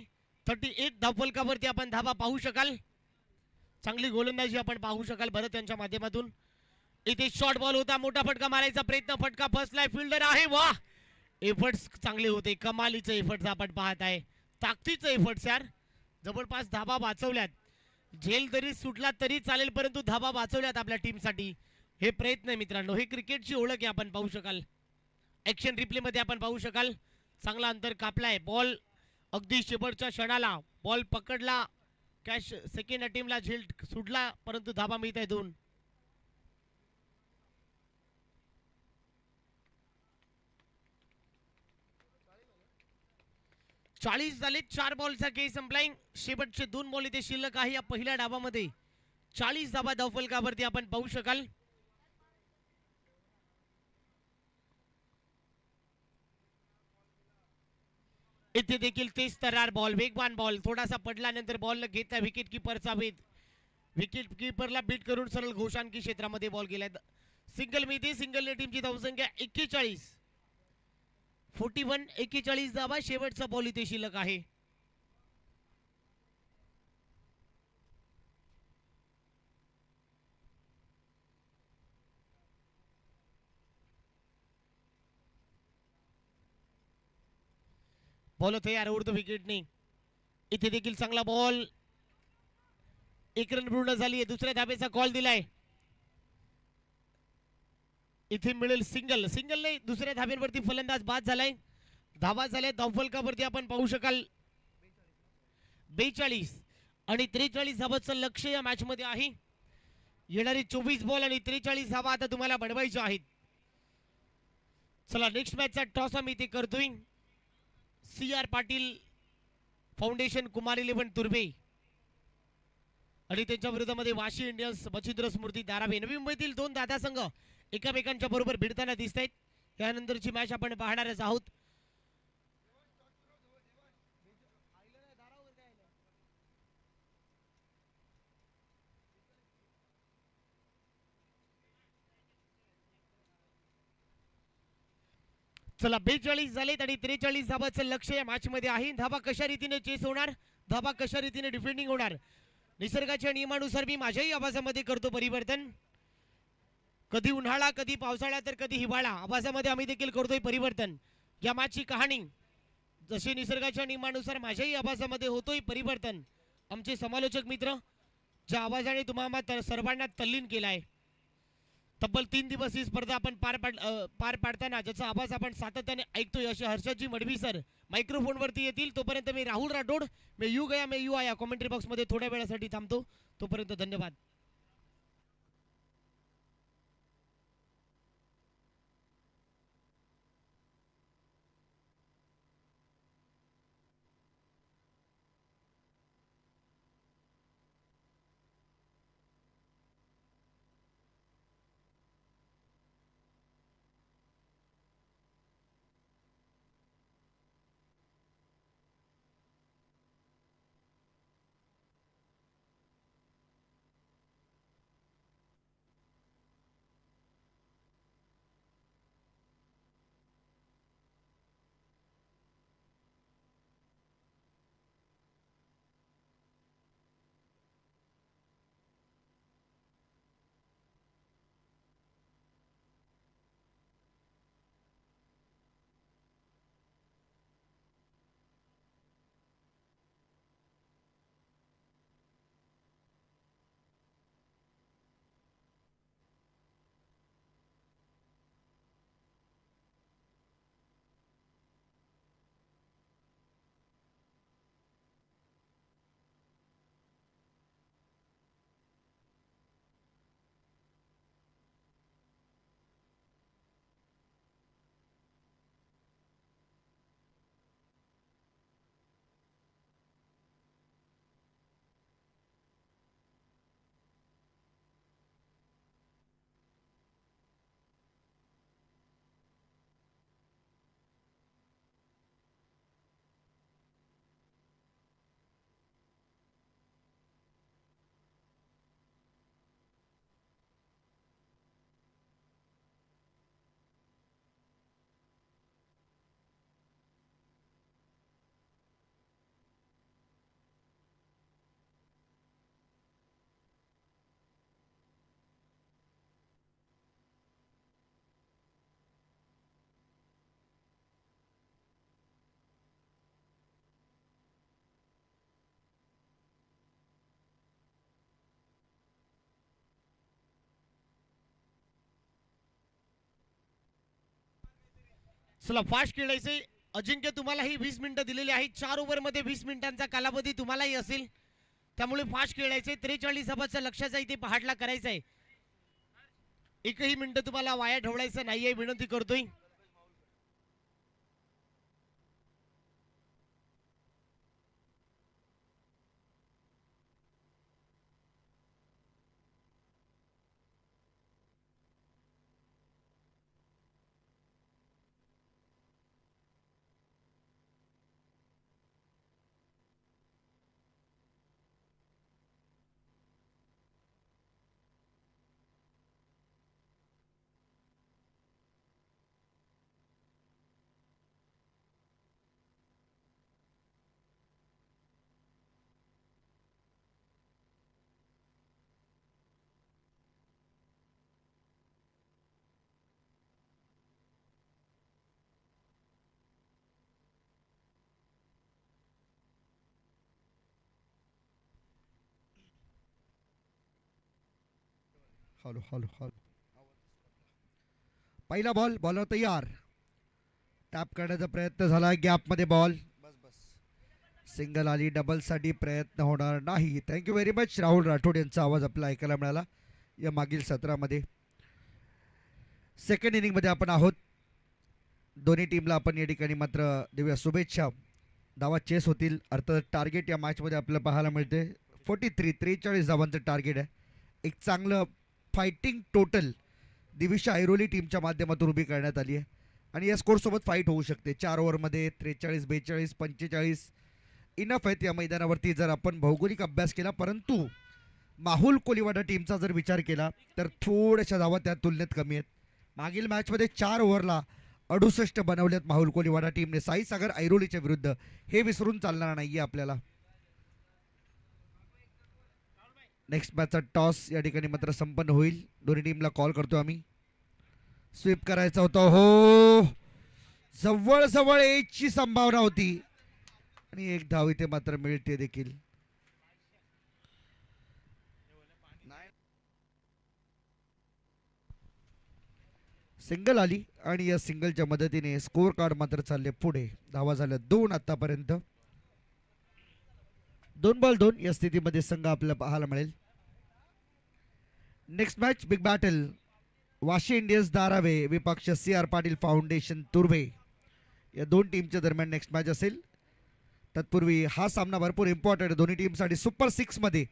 38 धावफलकावरती आपण धावा पाहू शकाल. चांगली गोलंदाजी आपण पाहू शकाल भरत यांच्या माध्यमातून. इथे शॉर्ट बॉल होता, मोठा फटका मारायचा प्रयत्न, फटका फसलाय. फिल्डर आहे, वाह, एफर्ट्स चांगले होते, कमालीचे एफर्ट्स आपण पाहत आहे. ताकदीचे एफर्ट्स यार, जवळपास धाबा वाचवल्यात. झेल तरी सुटला तरी चालेल, परंतु धाबा वाचवल्यात आपल्या टीमसाठी. हे प्रयत्न आहे मित्रांनो, हे क्रिकेटची ओळख आहे आपण पाहू शकाल. ऍक्शन रिप्ले मध्ये आपण पाहू शकाल चांगला अंतर कापलाय. बॉल अगदी शेवटच्या क्षणाला बॉल पकडला, कॅश सेकंड अटेम्प्टला झेल सुटला, परंतु धाबा मिळत आहे 2. चाळीस झाले. 4 बॉलचा केस संपलाय. शेवटचे 2 बॉल इथे शिल्लक आहे या पहिल्या डावामध्ये. 40 धाबा धावफलकावरती आपण पाहू शकाल. इथे देखील तेज तरार बॉल, वेगवान बॉल, थोडासा पडल्यानंतर बॉल घेतला विकेट किपरचा वेध. विकेट किपरला बीट करून सरळ घोषांकी क्षेत्रामध्ये बॉल गेलाय. सिंगल मिळते. सिंगलने टीमची धावसंख्या 41. 41 धावा. शेवटचा बॉल इथे शिल्लक आहे. बॉल तयार ओव्हर द विकेटने. इथे देखील चांगला बॉल, 1 रन पूर्ण झाली. दुसऱ्या धाबेचा कॉल दिलाय. इथे मिळेल सिंगल. सिंगलने दुसऱ्या धाब्यांवरती फलंदाज बाद झालाय. धावा झाल्या धावफलकावरती आपण पाहू शकाल 42 आणि 43 धावांचं लक्ष या मॅच मध्ये आहे. येणारी 24 बॉल आणि 43 धावा आता तुम्हाला बनवायच्या आहेत. चला नेक्स्ट मॅचचा टॉस आम्ही इथे करतोय. CR पाटील फाउंडेशन कुमार 11 तुर्बे आणि त्यांच्या विरोधामध्ये वाशी इंडियन्स मच्छिंद्र स्मृती धारावी. नवी मुंबईतील 2 दादा संघ एकामेकांच्या बरोबर भिडताना दिसत आहेत. यानंतरची मॅच आपण पाहणारच आहोत. चला 42 झालेत आणि 43 धाबाचं लक्ष या मॅच मध्ये आहे. धाबा कशा रीतीने चेस होणार, धाबा कशा रीतीने डिफेंडिंग होणार, निसर्गाच्या नियमानुसार मी माझ्याही आवाजामध्ये करतो परिवर्तन. कधी उन्हाळा, कधी पावसाळा, तर कधी हिवाळा, आवाजामध्ये आम्ही देखील करतोय परिवर्तन. या मॅचची कहाणी जशी निसर्गाच्या नियमानुसार माझ्याही आवाजामध्ये होतोय परिवर्तन. आमचे समालोचक मित्र ज्या आवाजाने तुम्हाला सर्वांना तल्लीन केलाय, तब्बल 3 दिवस ही स्पर्धा आपण पार पाडताना ज्याचा आवाज आपण सातत्याने ऐकतोय असे हर्षदजी मडवी सर मायक्रोफोनवरती येतील. तोपर्यंत मी राहुल राठोड मे यू गया मे यू आया कॉमेंट्री बॉक्समध्ये थोड्या वेळासाठी थांबतो. तोपर्यंत धन्यवाद. चला फास्ट खेळायचे. अजिंक्य तुम्हालाही 20 मिनिटं दिलेली आहेत. 4 ओव्हरमध्ये 20 मिनिटांचा कालावधी तुम्हालाही असेल, त्यामुळे फास्ट खेळायचे. 43 धाबाचा लक्षाचा इथे पहाटला करायचा आहे. एकही मिनिट तुम्हाला वाया ठेवायचं नाहीये विनंती करतोय. Hello hello hello. पहिला बॉल, बॉलर तयार. टॅप करण्याचा प्रयत्न झाला, गॅपमध्ये बॉल. बस बस, सिंगल आली. डबलसाठी प्रयत्न होणार नाही. Thank you very much. Rahul Rathod यांचा आवाज आपल्याला ऐकायला मिळाला या मागील सत्रामध्ये. सेकंड इनिंगमध्ये आपण आहोत. दोन्ही टीमला आपण या ठिकाणी मात्र देऊया शुभेच्छा. धावा चेस होतील. अर्थात टार्गेट या मॅचमध्ये आपल्याला पाहायला मिळते 43 धावांचं टार्गेट आहे. एक चांगलं फायटिंग टोटल दिविशा ऐरोली टीमच्या माध्यमातून उभी करण्यात आली आहे आणि या स्कोरसोबत फाईट होऊ शकते. 4 ओव्हरमध्ये 43, 42, 45 इनफ आहेत या मैदानावरती जर आपण भौगोलिक अभ्यास केला. परंतु माहुल कोलिवाडा टीमचा जर विचार केला तर थोड्याशा धावा त्या तुलनेत कमी आहेत. मागील मॅचमध्ये 4 ओव्हरला 68 बनवल्यात माहुल कोलीवाडा टीमने साई सागर ऐरोलीच्या विरुद्ध. हे विसरून चालणार नाहीये आपल्याला. नेक्स्ट मॅचचा टॉस या ठिकाणी मात्र संपन्न होईल. दोन्ही टीमला कॉल करतो आम्ही. स्वीप करायचा होता. हो, जवळ जवळ याची संभावना होती आणि एक धाव इथे मात्र मिळते देखील. सिंगल आली आणि या सिंगलच्या मदतीने स्कोर कार्ड मात्र चालले पुढे. धावा झाल्या 2 आतापर्यंत. 2 बॉल 2 या स्थितीमध्ये संघ आपल्याला पाहायला मिळेल. Next match big battle Vashi Indians Dharave विपक्ष CR पाटील फाउंडेशन तुर्भे या दोन टीमच्या दरम्यान नेक्स्ट मॅच असेल. तत्पूर्वी हा सामना भरपूर इम्पॉर्टंट दोन्ही टीमसाठी. सुपर 6 मध्ये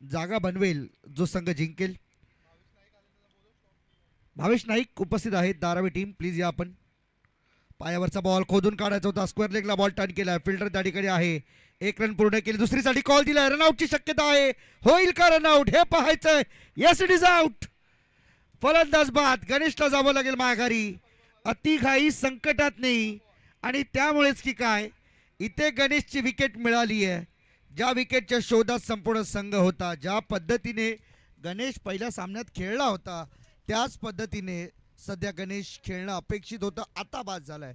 जागा बनवेल जो संघ जिंकेल. भावेश नाईक उपस्थित आहेत. धारावी टीम प्लीज या आपण. पायावरचा बॉल खोदून काढायचा होता. स्क्वेअर लेगला बॉल टर्न केला. फिल्डर त्या ठिकाणी आहे. 1 रन पूर्ण केली. दुसरीसाठी कॉल दिलाय. रनआउटची शक्यता आहे. होईल का रनआउट हे पाहायचंय. Yes it is out. फलंदाज बाद. गणेशला जावं लागेल माघारी. अतिघाई संकटात नाही आणि त्यामुळेच की काय इथे गणेशची विकेट मिळाली आहे. ज्या विकेटच्या शोधात संपूर्ण संघ होता. ज्या पद्धतीने गणेश पहिल्या सामन्यात खेळला होता त्याच पद्धतीने सध्या गणेश खेळणं अपेक्षित होतं. आता बाद झालाय.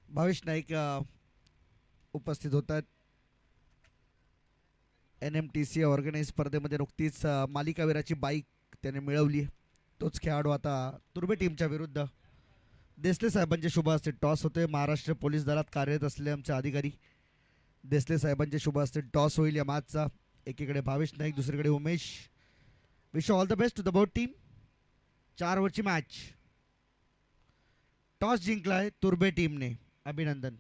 भावेश नाईक उपस्थित होतात. NMTC ऑर्गनाइज स्पर्धेमध्ये नुकतीच मालिकावीराची बाईक त्याने मिळवली. तोच खेळाडू आता तुर्बे टीमच्या विरुद्ध. देसले साहेबांचे शुभ हस्ते टॉस होते. महाराष्ट्र पोलीस दलात कार्यरत असलेले आमचे अधिकारी देसले साहेबांचे शुभ हस्ते टॉस होईल या मॅचचा. एकीकडे भावेश नाईक दुसरीकडे Umesh. Wish all the best to the both team. 4 ओव्हरची मॅच. टॉस जिंकलाय तुर्बे टीमने. अभिनंदन.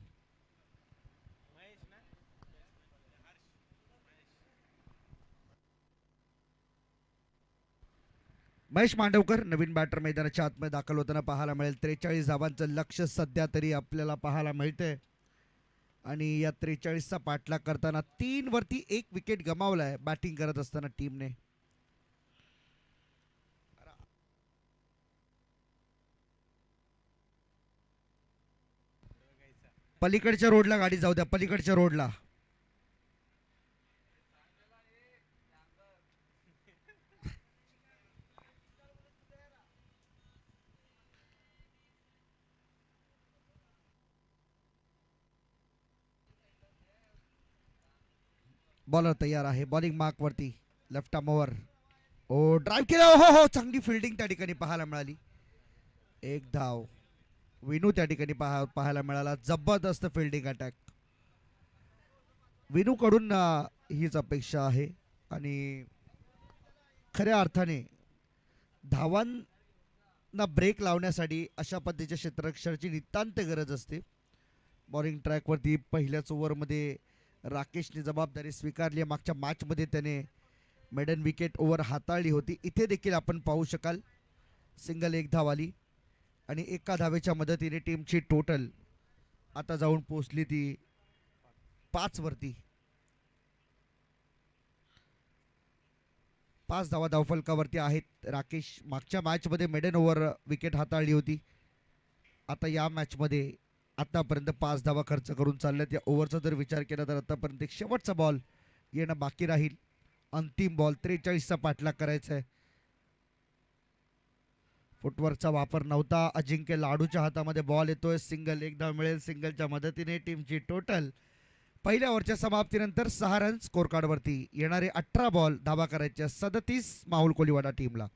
महेश मांडवकर नवीन बॅटर मैदानाच्या आतमध्ये दाखल होताना पाहायला मिळेल. 43 धावांचं लक्ष सध्या तरी आपल्याला पाहायला मिळतंय आणि या 43चा पाठलाग करताना 3 वरती 1 विकेट गमावलाय बॅटिंग करत असताना टीमने. पलीकडच्या रोडला गाडी जाऊ द्या. पलीकडच्या रोडला. बॉलर तयार आहे. बॉलिंग मार्क वरती. Left arm over. ओ ड्राईव्ह केला. हो हो चांगली फिल्डिंग त्या ठिकाणी पाहायला मिळाली. 1 धाव विनू त्या ठिकाणी पाहायला मिळाला. जबरदस्त फिल्डिंग अटॅक विनू कडून हीच अपेक्षा आहे आणि खऱ्या अर्थाने धावांना ब्रेक लावण्यासाठी अशा पद्धतीच्या क्षेत्ररक्षणाची नितांत गरज असते. बॉलिंग ट्रॅकवरती पहिल्याच ओव्हरमध्ये राकेशने जबाबदारी स्वीकारली. मागच्या मॅचमध्ये त्याने मेडन विकेट ओव्हर हाताळली होती. इथे देखील आपण पाहू शकाल सिंगल 1 धाव आली आणि एका धावेच्या मदतीने टीमची टोटल आता जाऊन पोहोचली ती 5 वरती. 5 धावा धावफलकावरती आहेत. राकेश मागच्या मॅचमध्ये मेडन ओव्हर विकेट हाताळली होती. आता या मॅचमध्ये आतापर्यंत 5 धावा खर्च करून चालल्यात. या ओव्हरचा जर विचार केला तर आतापर्यंत एक शेवटचा बॉल येणं बाकी राहील. अंतिम बॉल 43चा पाठलाग करायचा आहे. फुटवर्कचा वापर नव्हता. अजिंक्य लाडूच्या हातामध्ये बॉल येतोय. सिंगल 1 धाव मिळेल. सिंगलच्या मदतीने टीमची टोटल पहिल्या ओव्हरच्या समाप्तीनंतर 6 रन स्कोर कार्डवरती. येणारे 18 बॉल धावा करायच्या 37 माहुल कोलीवाडा टीमला.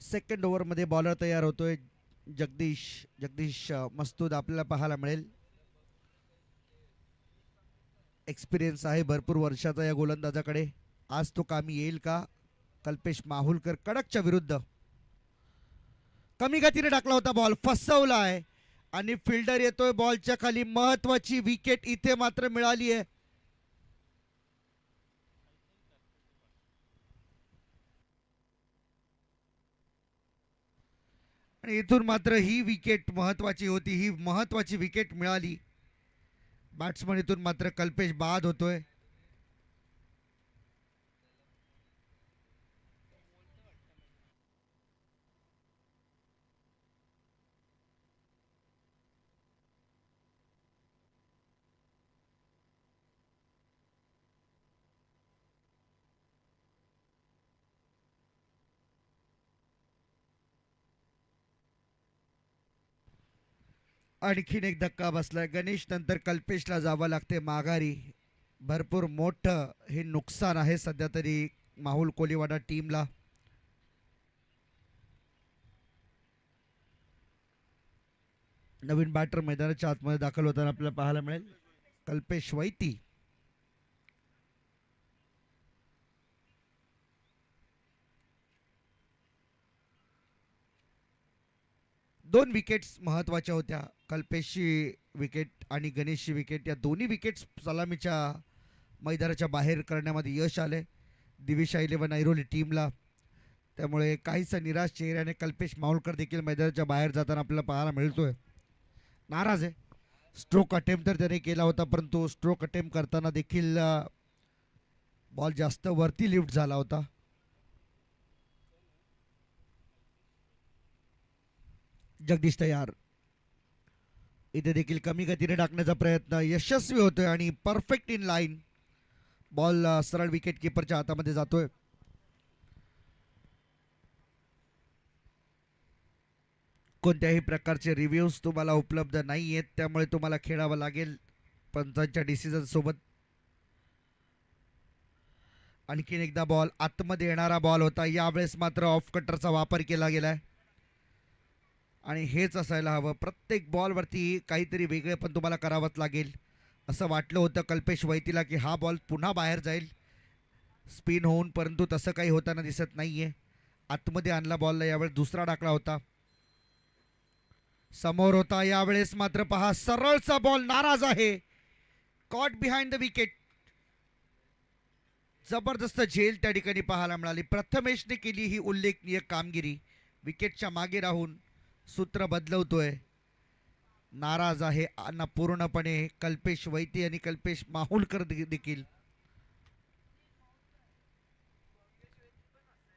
सेकंड ओव्हरमध्ये बॉलर तयार होतोय जगदीश मस्तूद आपल्याला पाहायला मिळेल. एक्सपिरियन्स आहे भरपूर वर्षाचा या गोलंदाजाकडे. आज तो कामी येईल का? कल्पेश माहुलकर कडकच्या विरुद्ध कमी गतीने टाकला होता बॉल, फसवलाय आणि फिल्डर येतोय बॉलच्या खाली. महत्वाची विकेट इथे मात्र मिळाली आहे. आणि इथून मात्र ही विकेट महत्वाची होती, ही महत्वाची विकेट मिळाली. बॅट्समन इथून मात्र कल्पेश बाद होतोय. आणखीन एक धक्का बसलाय. गणेश नंतर कल्पेशला जावं लागते माघारी. भरपूर मोठं हे नुकसान आहे सध्या तरी माहुल कोलीवाडा टीमला. नवीन बॅटर मैदानाच्या आतमध्ये दाखल होताना आपल्याला पाहायला मिळेल कल्पेश वैती. दोन विकेट्स महत्वाच्या होत्या. कल्पेशची विकेट आणि गणेशची विकेट, या दोन्ही विकेट्स सलामीच्या मैदानाच्या बाहेर करण्यामध्ये यश आले दिविशा 11 ऐरोली टीमला. त्यामुळे काहीसा निराश चेहऱ्याने कल्पेश माहुलकर देखील मैदानाच्या बाहेर जाताना आपल्याला पाहायला मिळतोय. नाराज आहे. स्ट्रोक अटेम्प्ट तर त्याने केला होता, परंतु स्ट्रोक अटेम्प्ट करताना देखील बॉल जास्त वरती लिफ्ट झाला होता. जगदीश तयार इथे देखील कमी गतीने टाकण्याचा प्रयत्न यशस्वी होतोय आणि परफेक्ट इन लाईन. बॉल सरळ विकेट किपरच्या हातामध्ये जातोय. कोणत्याही प्रकारचे रिव्ह्यूज तुम्हाला उपलब्ध नाही आहेत, त्यामुळे तुम्हाला खेळावं लागेल पंचांच्या डिसिजन सोबत. आणखीन एकदा बॉल आतमध्ये येणारा बॉल होता, यावेळेस मात्र ऑफ कटरचा वापर केला गेलाय आणि हेच असायला हवं. प्रत्येक बॉलवरती काहीतरी वेगळे पण तुम्हाला करावंच लागेल. असं वाटलं होतं कल्पेश वैतीला की हा बॉल पुन्हा बाहेर जाईल स्पिन होऊन, परंतु तसं काही होताना दिसत नाहीये. आतमध्ये आणला बॉलला, यावेळेस दुसरा टाकला होता, समोर होता. यावेळेस मात्र पहा सरळचा बॉल, नाराज आहे. Caught behind the wicket. जबरदस्त झेल त्या ठिकाणी पाहायला मिळाली. प्रथमेशने केली ही उल्लेखनीय कामगिरी. विकेटच्या मागे राहून सूत्र बदलवतोय. नाराज आहे पूर्णपणे कल्पेश वैती आणि कल्पेश माहुलकर देखील.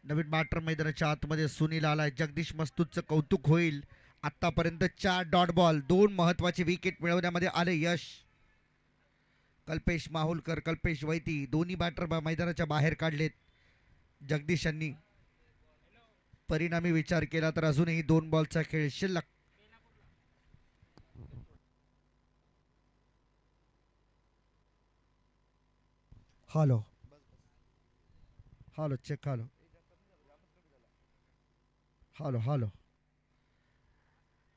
नवीन बॅटर मैदानाच्या आतमध्ये सुनील आलाय. जगदीश मस्तूदचं कौतुक होईल. आतापर्यंत 4 डॉट बॉल, 2 महत्वाचे विकेट मिळवण्यामध्ये आले यश. कल्पेश माहुलकर, कल्पेश वैती दोन्ही बॅटर मैदानाच्या बाहेर काढलेत जगदीशांनी. परिणामी विचार केला तर अजूनही 2 बॉलचा खेळ शिल्लक. Hello hello check. Hello hello hello.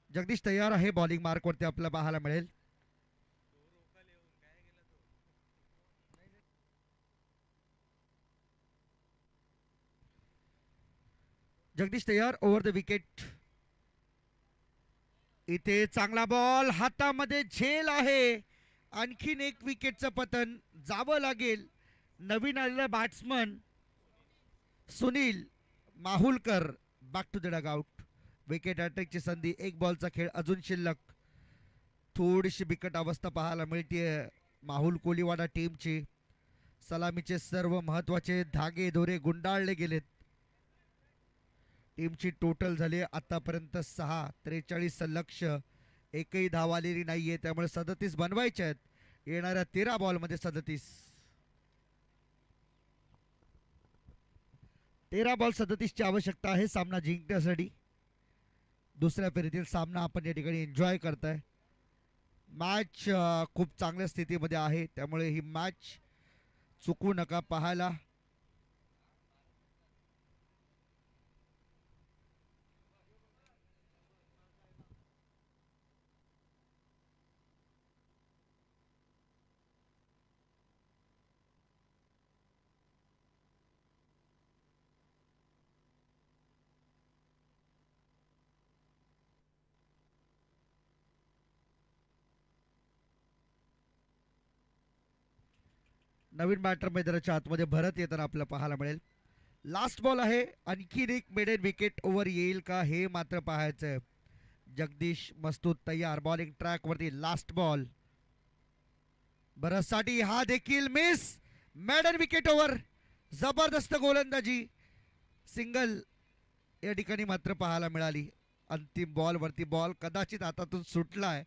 Jagdish तयार आहे. बॉलिंग मार्कवरती आपल्याला पाहायला मिळेल. जगदीश तयार. Over the wicket. इथे चांगला बॉल, हातामध्ये झेल आहे. आणखीन एक विकेटचं पतन. जावं लागेल नवीन आलेला batsman Sunil Mahulkar. Back to the dugout. Wicket अटॅकची संधी. 1 बॉलचा खेळ अजून शिल्लक. थोडीशी बिकट अवस्था पाहायला मिळते माहुल कोलीवाडा टीमची. सलामीचे सर्व महत्वाचे धागे दोरे गुंडाळले गेलेत. टीमची टोटल झाली आतापर्यंत 6. 43 लक्ष्य. एकही धाव आलेली नाहीये, त्यामुळे 37 बनवायचे आहेत. येणाऱ्या 13 बॉलमध्ये 37. 13 बॉल 37 ची आवश्यकता आहे सामना जिंकण्यासाठी. दुसऱ्या फेरीतील सामना आपण या ठिकाणी एन्जॉय करताय. मॅच खूप चांगल्या स्थितीमध्ये आहे, त्यामुळे ही मॅच चुकवू नका पाहायला. नवीन बॅटर मैदानाच्या आतमध्ये भरत येताना आपल्याला पाहायला मिळेल. लास्ट बॉल आहे, आणखीन एक मेडन विकेट ओव्हर येईल का हे मात्र पाहायचं आहे. जगदीश मस्तूत तयार बॉलिंग ट्रॅकवरती. लास्ट बॉल भरतसाठी, हा देखील मिस. मेडन विकेट ओव्हर, जबरदस्त गोलंदाजी, सिंगल या ठिकाणी मात्र पाहायला मिळाली. अंतिम बॉलवरती बॉल कदाचित हातातून सुटलाय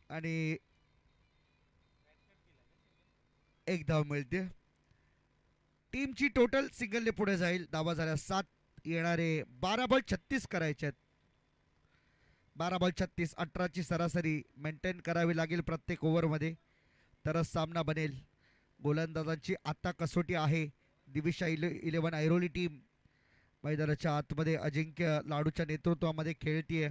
आणि एक धाव मिळते. टीमची टोटल सिंगलने पुढे जाईल. धावा झाल्या 7, येणारे 12 बॉल 36 करायचे आहेत. 12 बॉल 36, 18ची सरासरी मेंटेन करावी लागेल प्रत्येक ओव्हरमध्ये, तरच सामना बनेल. गोलंदाजांची आता कसोटी आहे. दिविशा 11 ऐरोली टीम मैदानाच्या आतमध्ये अजिंक्य लाडूच्या नेतृत्वामध्ये खेळतीये.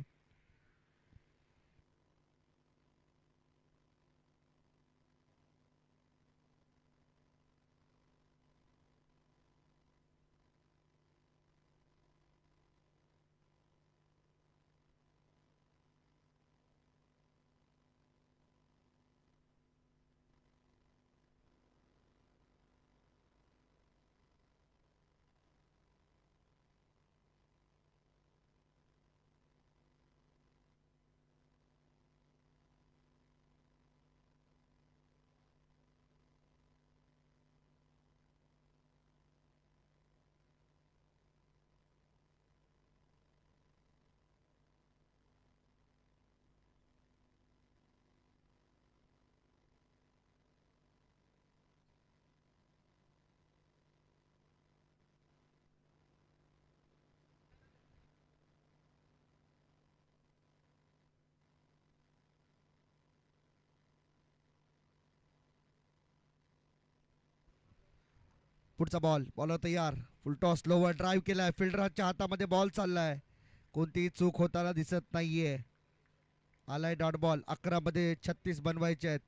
पुढचा बॉल, बॉलर तयार, फुलटॉस लोवर ड्राईव्ह केलाय, फिल्डरच्या हातामध्ये बॉल चाललाय, कोणतीही चूक होताना दिसत नाहीये. आलाय डॉट बॉल. 11 मध्ये 36 बनवायचे आहेत.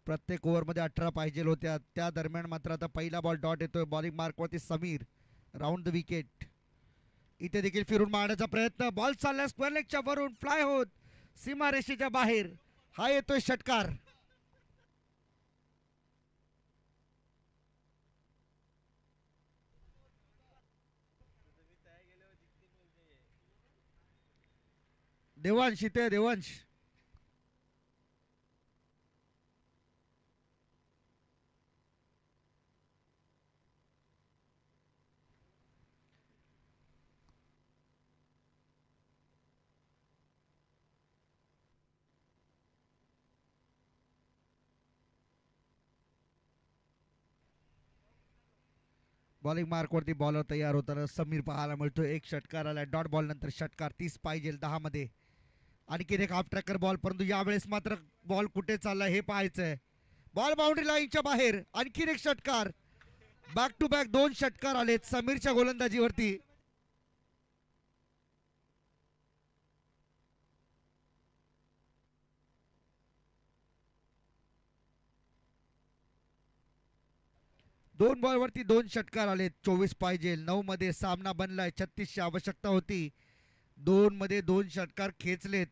प्रत्येक ओव्हरमध्ये 18 पाहिजे होत्या. त्या दरम्यान मात्र आता पहिला बॉल डॉट येतोय. बॉलिंग मार्कवरती समीर, राऊंड द विकेट. इथे देखील फिरून मारण्याचा प्रयत्न, बॉल चाललाय स्क्वेअर लेगच्या वरून, फ्लाय होत सीमारेषेच्या बाहेर. हा येतोय षटकार. देवांश इथे, देवांश बॉलिंग मार्कवरती बॉलर तयार होताना समीर पाहायला मिळतो. एक षटकार आलाय डॉट बॉल नंतर षटकार. 30 पाहिजे 10 मध्ये. आणखीन एक हाफ ट्रॅकर बॉल, परंतु यावेळेस मात्र बॉल कुठे चाललाय हे पाहायचंय. बॉल बाउंड्री लाईनच्या बाहेर. आणखीन एक षटकार. बॅक टू बॅक 2 षटकार आलेत समीरच्या गोलंदाजीवरती. दोन बॉलवरती 2 षटकार आलेत. 24 पाहिजे 9 मध्ये सामना बनलाय. 36ची आवश्यकता होती. 2 मध्ये 2 षटकार खेचलेत.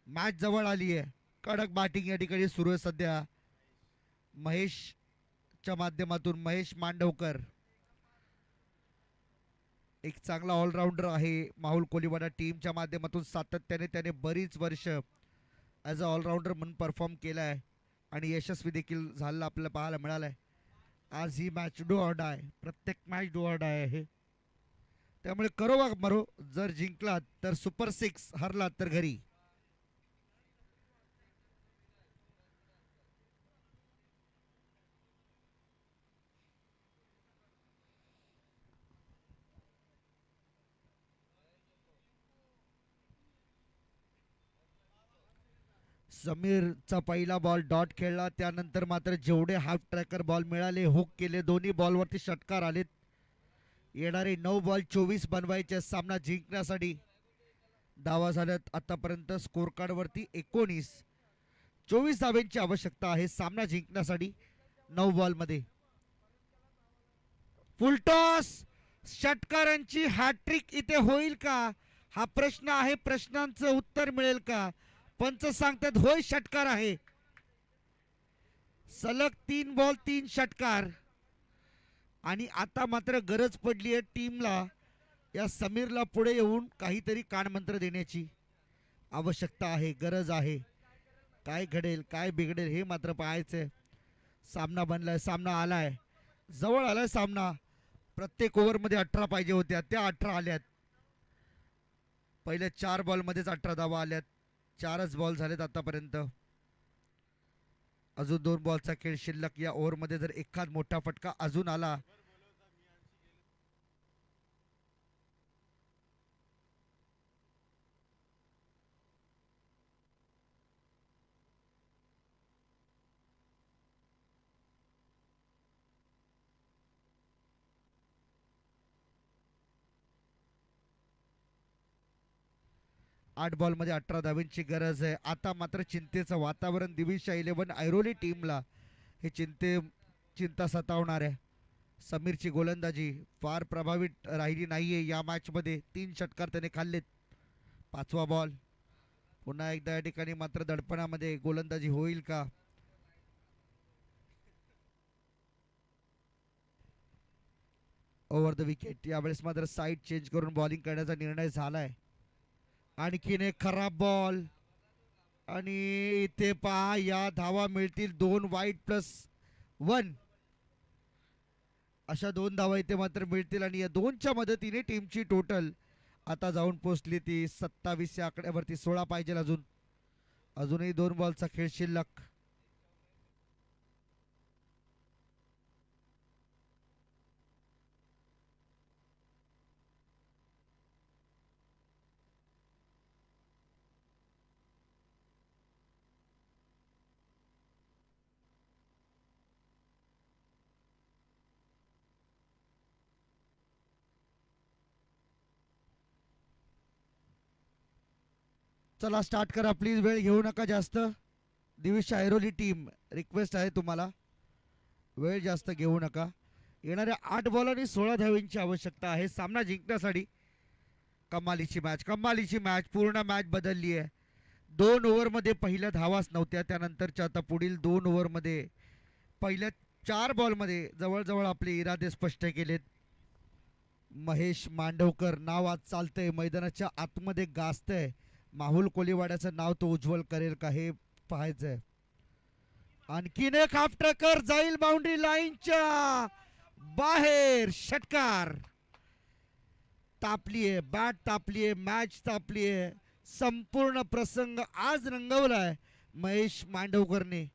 मॅच जवळ आली आहे. कडक बॅटिंग या ठिकाणी सुरू आहे सध्या महेशच्या माध्यमातून. महेश मांडवकर एक चांगला ऑलराऊंडर आहे. माहुल कोलीवाडा टीमच्या माध्यमातून सातत्याने त्याने बरीच वर्ष ॲज अ ऑलराऊंडर म्हणून परफॉर्म केला आहे आणि यशस्वी देखील झालेला आपल्याला पाहायला मिळालं आहे. आज ही मॅच डू ऑर डाय, प्रत्येक मॅच डू ऑर डाय आहे. त्यामुळे करो वा मरो, जर जिंकलात तर सुपर 6, हरलात तर घरी. समीरचा पहिला बॉल डॉट खेळला. त्यानंतर मात्र जेवढे हाफ ट्रॅकर बॉल मिळाले, हुक केले. दोन्ही बॉलवरती षटकार आलेत. येणारे 9 बॉल 24 बनवायचे सामना जिंकण्यासाठी. धावा झाल्यात आतापर्यंत स्कोर कार्डवरती 19. 24 धाव्यांची आवश्यकता आहे सामना जिंकण्यासाठी 9 बॉलमध्ये. फुलटॉस, षटकारांची हॅट्रिक इथे होईल का हा प्रश्न आहे. प्रश्नांचं उत्तर मिळेल का. पंच सांगतात होय षटकार आहे. सलग 3 बॉल 3 षटकार. आणि आता मात्र गरज पडली आहे टीमला या समीरला पुढे येऊन काहीतरी कानमंत्र देण्याची आवश्यकता आहे, गरज आहे. काय घडेल काय बिघडेल हे मात्र पाहायचंय. सामना बनलाय, सामना आलाय, जवळ आलाय सामना. प्रत्येक ओव्हरमध्ये 18 पाहिजे होत्या, त्या 18 आल्यात. पहिल्या 4 बॉलमध्येच 18 धावा आल्यात. 4च बॉल झालेत आतापर्यंत. अजून 2 बॉलचा खेळ शिल्लक. या ओव्हरमध्ये जर एखाद मोठा फटका अजून आला 8 बॉलमध्ये 18 धावांची गरज आहे. आता मात्र चिंतेचं वातावरण दिविशा 11 ऐरोली टीमला हे चिंता सतावणार आहे. समीरची गोलंदाजी फार प्रभावी राहिली नाहीये या मॅचमध्ये. 3 षटकार त्याने खाल्लेत. 5वा बॉल. पुन्हा एकदा या ठिकाणी मात्र दडपणामध्ये गोलंदाजी होईल का? Over the wicket. यावेळेस मात्र साईड चेंज करून बॉलिंग करण्याचा निर्णय झालाय. आणखीन एक खराब बॉल. आणि इथे पहा या धावा मिळतील 2 वाईट प्लस 1. अशा 2 धावा इथे मात्र मिळतील आणि या 2च्या मदतीने टीमची टोटल आता जाऊन पोहोचली ती 27 या आकड्यावरती. 16 पाहिजे अजून. अजूनही 2 बॉलचा खेळ शिल्लक. चला स्टार्ट करा प्लीज. वेळ घेऊ नका जास्त. दिविशा ऐरोली टीम रिक्वेस्ट आहे तुम्हाला, वेळ जास्त घेऊ नका. येणाऱ्या 8 बॉल आणि 16 धावांची आवश्यकता आहे सामना जिंकण्यासाठी. कमालीची मॅच, कमालीची मॅच. पूर्ण मॅच बदलली आहे. 2 ओव्हरमध्ये पहिल्या धावाच नव्हत्या. त्यानंतरच्या आता पुढील 2 ओव्हरमध्ये पहिल्या 4 बॉलमध्ये जवळजवळ आपले इरादे स्पष्ट केलेत. महेश मांडवकर नाव आज चालतंय, मैदानाच्या आतमध्ये गाजतंय. माहुल कोलीवाड्याचं नाव तो उज्ज्वल करेल का हे पाहायचंय. आणखीन एक हाफ ट्रॅकर जाईल बाउंड्री लाईनच्या बाहेर. षटकार. तापलीये बॅट, तापलीये मॅच, तापलीये. संपूर्ण प्रसंग आज रंगवलाय महेश मांडवकरने.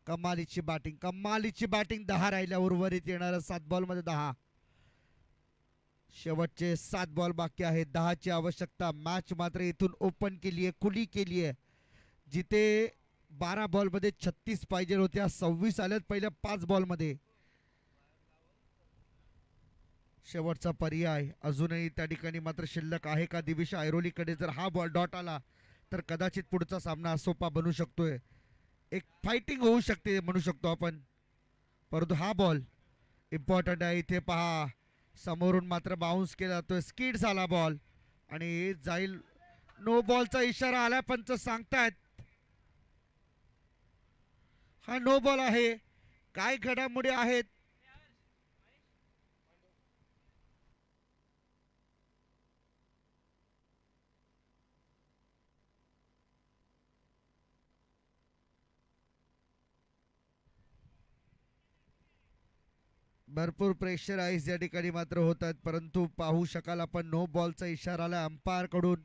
कमालीची बॅटिंग, कमालीची बॅटिंग. 10 राहिल्या उर्वरित येणाऱ्या 7 बॉलमध्ये 10. शेवटचे 7 बॉल बाकी आहेत. 10ची आवश्यकता. मॅच मात्र इथून ओपन केली आहे, खुली केली आहे. जिथे 12 बॉलमध्ये 36 पाहिजे होत्या 26 आल्यात पहिल्या 5 बॉलमध्ये. शेवटचा पर्याय अजूनही त्या ठिकाणी मात्र शिल्लक आहे का दिविशा ऐरोलीकडे? जर हा बॉल डॉट आला तर कदाचित पुढचा सामना सोपा बनू शकतोय. एक फायटिंग होऊ शकते म्हणू शकतो आपण. परंतु हा बॉल इम्पॉर्टंट आहे. इथे पहा समोरून मात्र बाउन्स केला जातोय. स्किड झाला बॉल आणि जाईल. नो बॉलचा इशारा आलाय, पंच सांगतायत हा नो बॉल आहे. काय घडामोडी आहेत? भरपूर प्रेशराईज या ठिकाणी मात्र होत आहेत. परंतु पाहू शकाल आपण नो बॉलचा इशारा आला अंपायर कडून.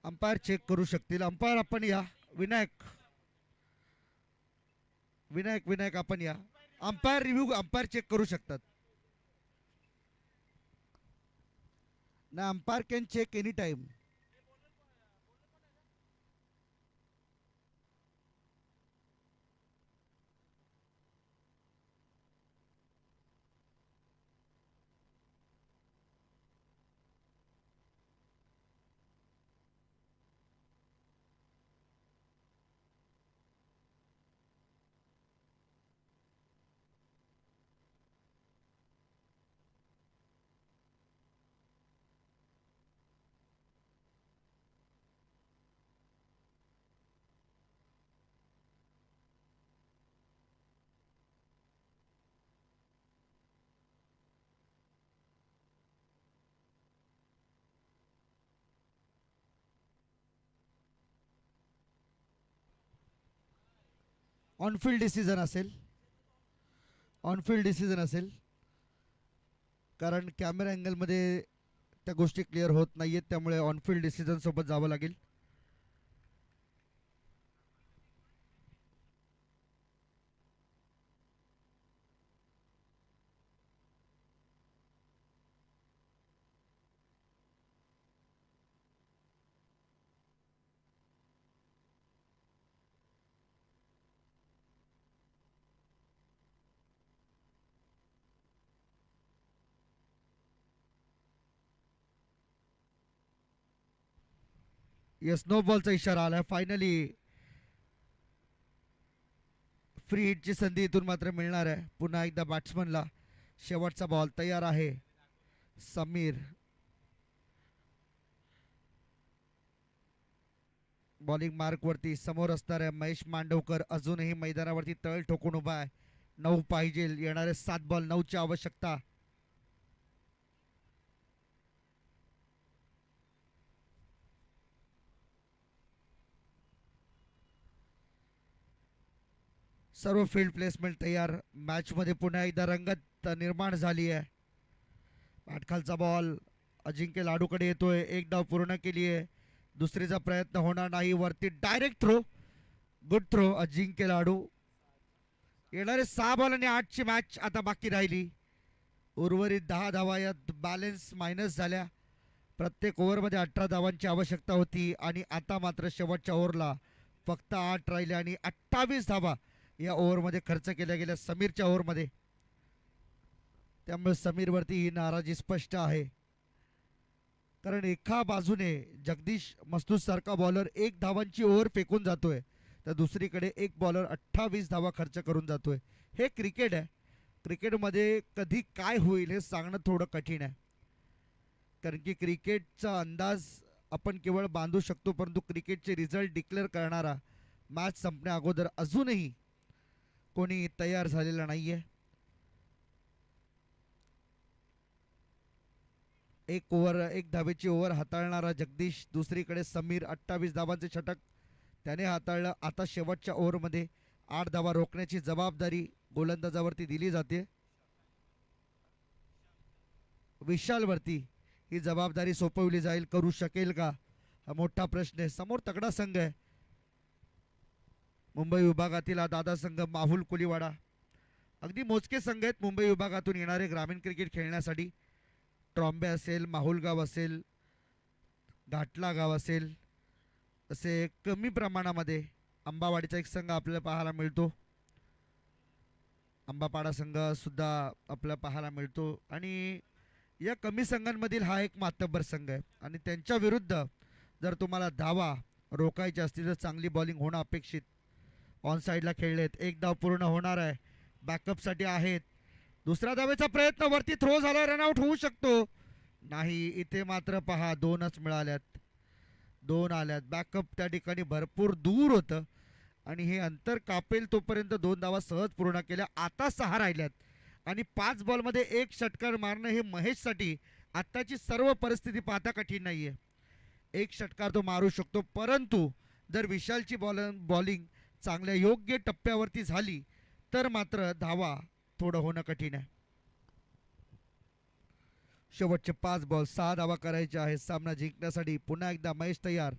अंपायर चेक करू शकतील. अंपायर आपण या. विनायक विनायक विनायक आपण या. अंपायर रिव्ह्यू अंपायर चेक करू शकतात ना. Umpire can check any time. On field decision असेल. ऑनफिल्ड डिसिजन असेल कारण कॅमेरा अँगलमध्ये त्या गोष्टी क्लिअर होत नाहीयेत, त्यामुळे ऑनफिल्ड डिसिजन सोबत जावं लागेल. येस, नो बॉलचा इशारा आलाय. फायनली फ्री हिटची संधी इथून मात्र मिळणार आहे. पुन्हा एकदा बॅट्समनला शेवटचा बॉल तयार आहे. समीर बॉलिंग मार्क वरती समोर असणार आहे. महेश मांडवकर अजूनही मैदानावरती तळ ठोकून उभा आहे. 9 पाहिजे. येणारे 7 बॉल 9ची आवश्यकता. सर्व फील्ड प्लेसमेंट तयार. मॅच मध्ये पुन्हा एकदा रंगत निर्माण झाली आहे. पाठखालचा बॉल अजिंक्य लाडूकडे येतोय. एक डाव पूर्ण केली आहे. दुसरीचा प्रयत्न होणार नाही. वरती डायरेक्ट थ्रो. गुड थ्रो अजिंक्य लाडू. येणारे 6 बॉल आणि 8ची मॅच आता बाकी राहिली. उर्वरित 10 धावा यात बॅलन्स मायनस झाल्या. प्रत्येक ओव्हरमध्ये 18 धावांची आवश्यकता होती आणि आता मात्र शेवटच्या ओव्हरला फक्त 8 राहिले आणि 28 धावा या ओव्हरमध्ये खर्च केल्या गेल्या समीरच्या ओव्हरमध्ये. त्यामुळे समीरवरती ही नाराजी स्पष्ट आहे. कारण एका बाजूने जगदीश मस्तूर सारखा बॉलर 1 धावांची ओव्हर फेकून जातोय, तर दुसरीकडे एक बॉलर 28 धावा खर्च करून जातोय. हे क्रिकेट आहे. क्रिकेटमध्ये कधी काय होईल हे सांगणं थोडं कठीण आहे. कारण की क्रिकेटचा अंदाज आपण केवळ बांधू शकतो, परंतु क्रिकेटचे रिझल्ट डिक्लेअर करणारा मॅच संपण्या अगोदर अजूनही कोणी तयार झालेला नाहीये. एक धावेची ओव्हर हाताळणारा जगदीश, दुसरीकडे समीर 28 धावांचे षटक त्याने हाताळलं. आता शेवटच्या ओव्हरमध्ये 8 धावा रोखण्याची जबाबदारी गोलंदाजावरती दिली जाते. विशालवरती ही जबाबदारी सोपवली जाईल. करू शकेल का हा मोठा प्रश्न आहे. समोर तगडा संघ आहे. मुंबई विभागातील हा दादा संघ माहुल कोलीवाडा. अगदी मोजके संघ आहेत मुंबई विभागातून येणारे ग्रामीण क्रिकेट खेळण्यासाठी. ट्रॉम्बे असेल, माहुलगाव असेल, घाटला गाव असेल, असे कमी प्रमाणामध्ये अंबावाडीचा एक संघ आपल्याला पाहायला मिळतो. अंबापाडा संघ सुद्धा आपल्याला पाहायला मिळतो. आणि या कमी संघांमधील हा एक मातब्बर संघ आहे. आणि त्यांच्या विरुद्ध जर तुम्हाला धावा रोखायची असतील तर चांगली बॉलिंग होणं अपेक्षित. ऑन साईडला खेळलेत. एक धाव पूर्ण होणार आहे. बॅकअपसाठी आहेत. दुसरा धावेचा प्रयत्न वरती थ्रो झाला. रनआउट होऊ शकतो. नाही, इथे मात्र पहा 2च मिळाल्यात. 2 आल्यात. बॅकअप त्या ठिकाणी भरपूर दूर होतं आणि हे अंतर कापेल तोपर्यंत 2 धावा सहज पूर्ण केल्या. आता 6 राहिल्यात आणि 5 बॉलमध्ये 1 षटकार मारणं हे महेशसाठी आत्ताची सर्व परिस्थिती पाहता कठीण नाहीये. 1 षटकार तो मारू शकतो, परंतु जर विशालची बॉलिंग चांगल्या योग्य टप्प्यावरती झाली तर मात्र धावा थोडं होणं कठीण आहे. शेवटचे 5 बॉल 6 धावा करायचे आहे सामना जिंकण्यासाठी. पुन्हा एकदा महेश तयार.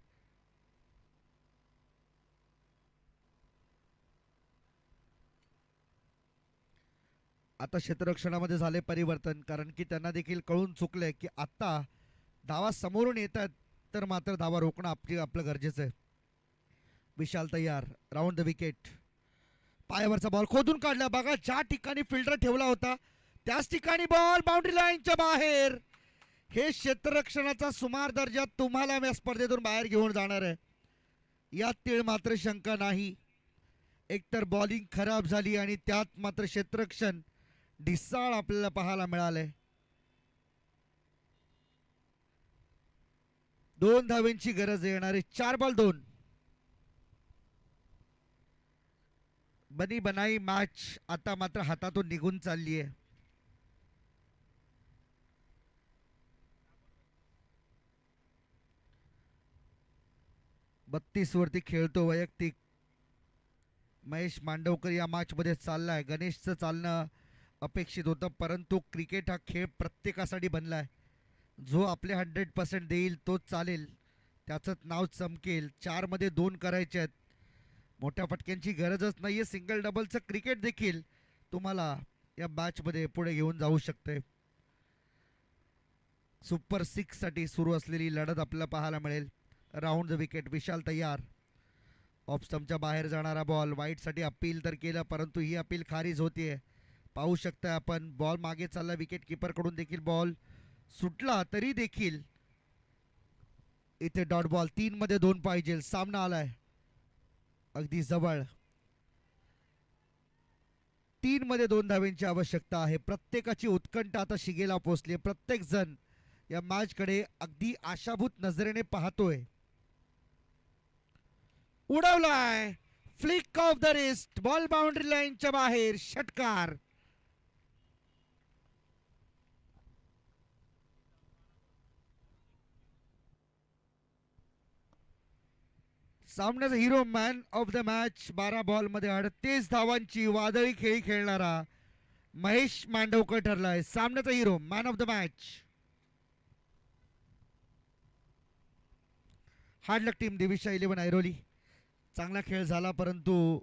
आता क्षेत्ररक्षणामध्ये झाले परिवर्तन, कारण की त्यांना देखील कळून चुकले की आत्ता धावा समोरून येतात तर मात्र धावा रोखणं आपलं गरजेचं आहे. विशाल तयार, राऊंड द विकेट. पायावरचा बॉल खोदून काढला. बघा ज्या ठिकाणी फिल्डर ठेवला होता त्याच ठिकाणी बॉल बाउंड्री लाईनच्या बाहेर. हे क्षेत्ररक्षणाचा सुमार दर्जा तुम्हाला या स्पर्धेतून बाहेर घेऊन जाणार आहे, यात तीळ मात्र शंका नाही. एकतर बॉलिंग खराब झाली आणि त्यात मात्र क्षेत्ररक्षण ढिसाळ आपल्याला पाहायला मिळालंय. 2 धावेंची गरज येणारे 4 बॉल 2. बनी बनाई मॅच आता मात्र हातातून निघून चालली आहे. बत्तीस वरती खेळतो वैयक्तिक. महेश मांडवकर या मॅचमध्ये चाललाय. गणेशचं चालणं अपेक्षित होतं, परंतु क्रिकेट हा खेळ प्रत्येकासाठी बनलाय. जो आपले 100% देईल तोच चालेल, त्याचंच नाव चमकेल. 4 मध्ये 2 करायचे आहेत. मोठ्या फटक्यांची गरजच नाही आहे. सिंगल डबलचं क्रिकेट देखील तुम्हाला या मॅचमध्ये पुढे घेऊन जाऊ शकते. सुपर 6 साठी सुरू असलेली लढत आपल्याला पाहायला मिळेल. Round the wicket. विशाल तयार. ऑफ स्टंपच्या बाहेर जाणारा बॉल. वाईटसाठी अपील तर केलं, परंतु ही अपील खारिज होतीये. पाहू शकता आपण बॉल मागे चालला. विकेट कीपरकडून देखील बॉल सुटला, तरी देखील इथे डॉट बॉल. 3 मध्ये 2 पाहिजे. सामना आलाय अगदी जवळ. 3 मध्ये 2 धावेंची आवश्यकता आहे. प्रत्येकाची उत्कंठा आता शिगेला पोहोचली. प्रत्येक जण या मॅचकडे अगदी आशाभूत नजरेने पाहतोय. उडवलाय. Flick off the wrist. Ball boundary लाईनच्या बाहेर. षटकार. सामन्याचा hero, man of the match. 12 ball मध्ये 38 धावांची वादळी खेळी खेळणारा महेश मांडवकर ठरलाय सामन्याचा hero, man of the match. Hard luck team Divisha 11 Airoli. चांगला खेळ झाला, परंतु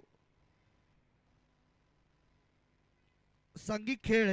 सांघिक खेळ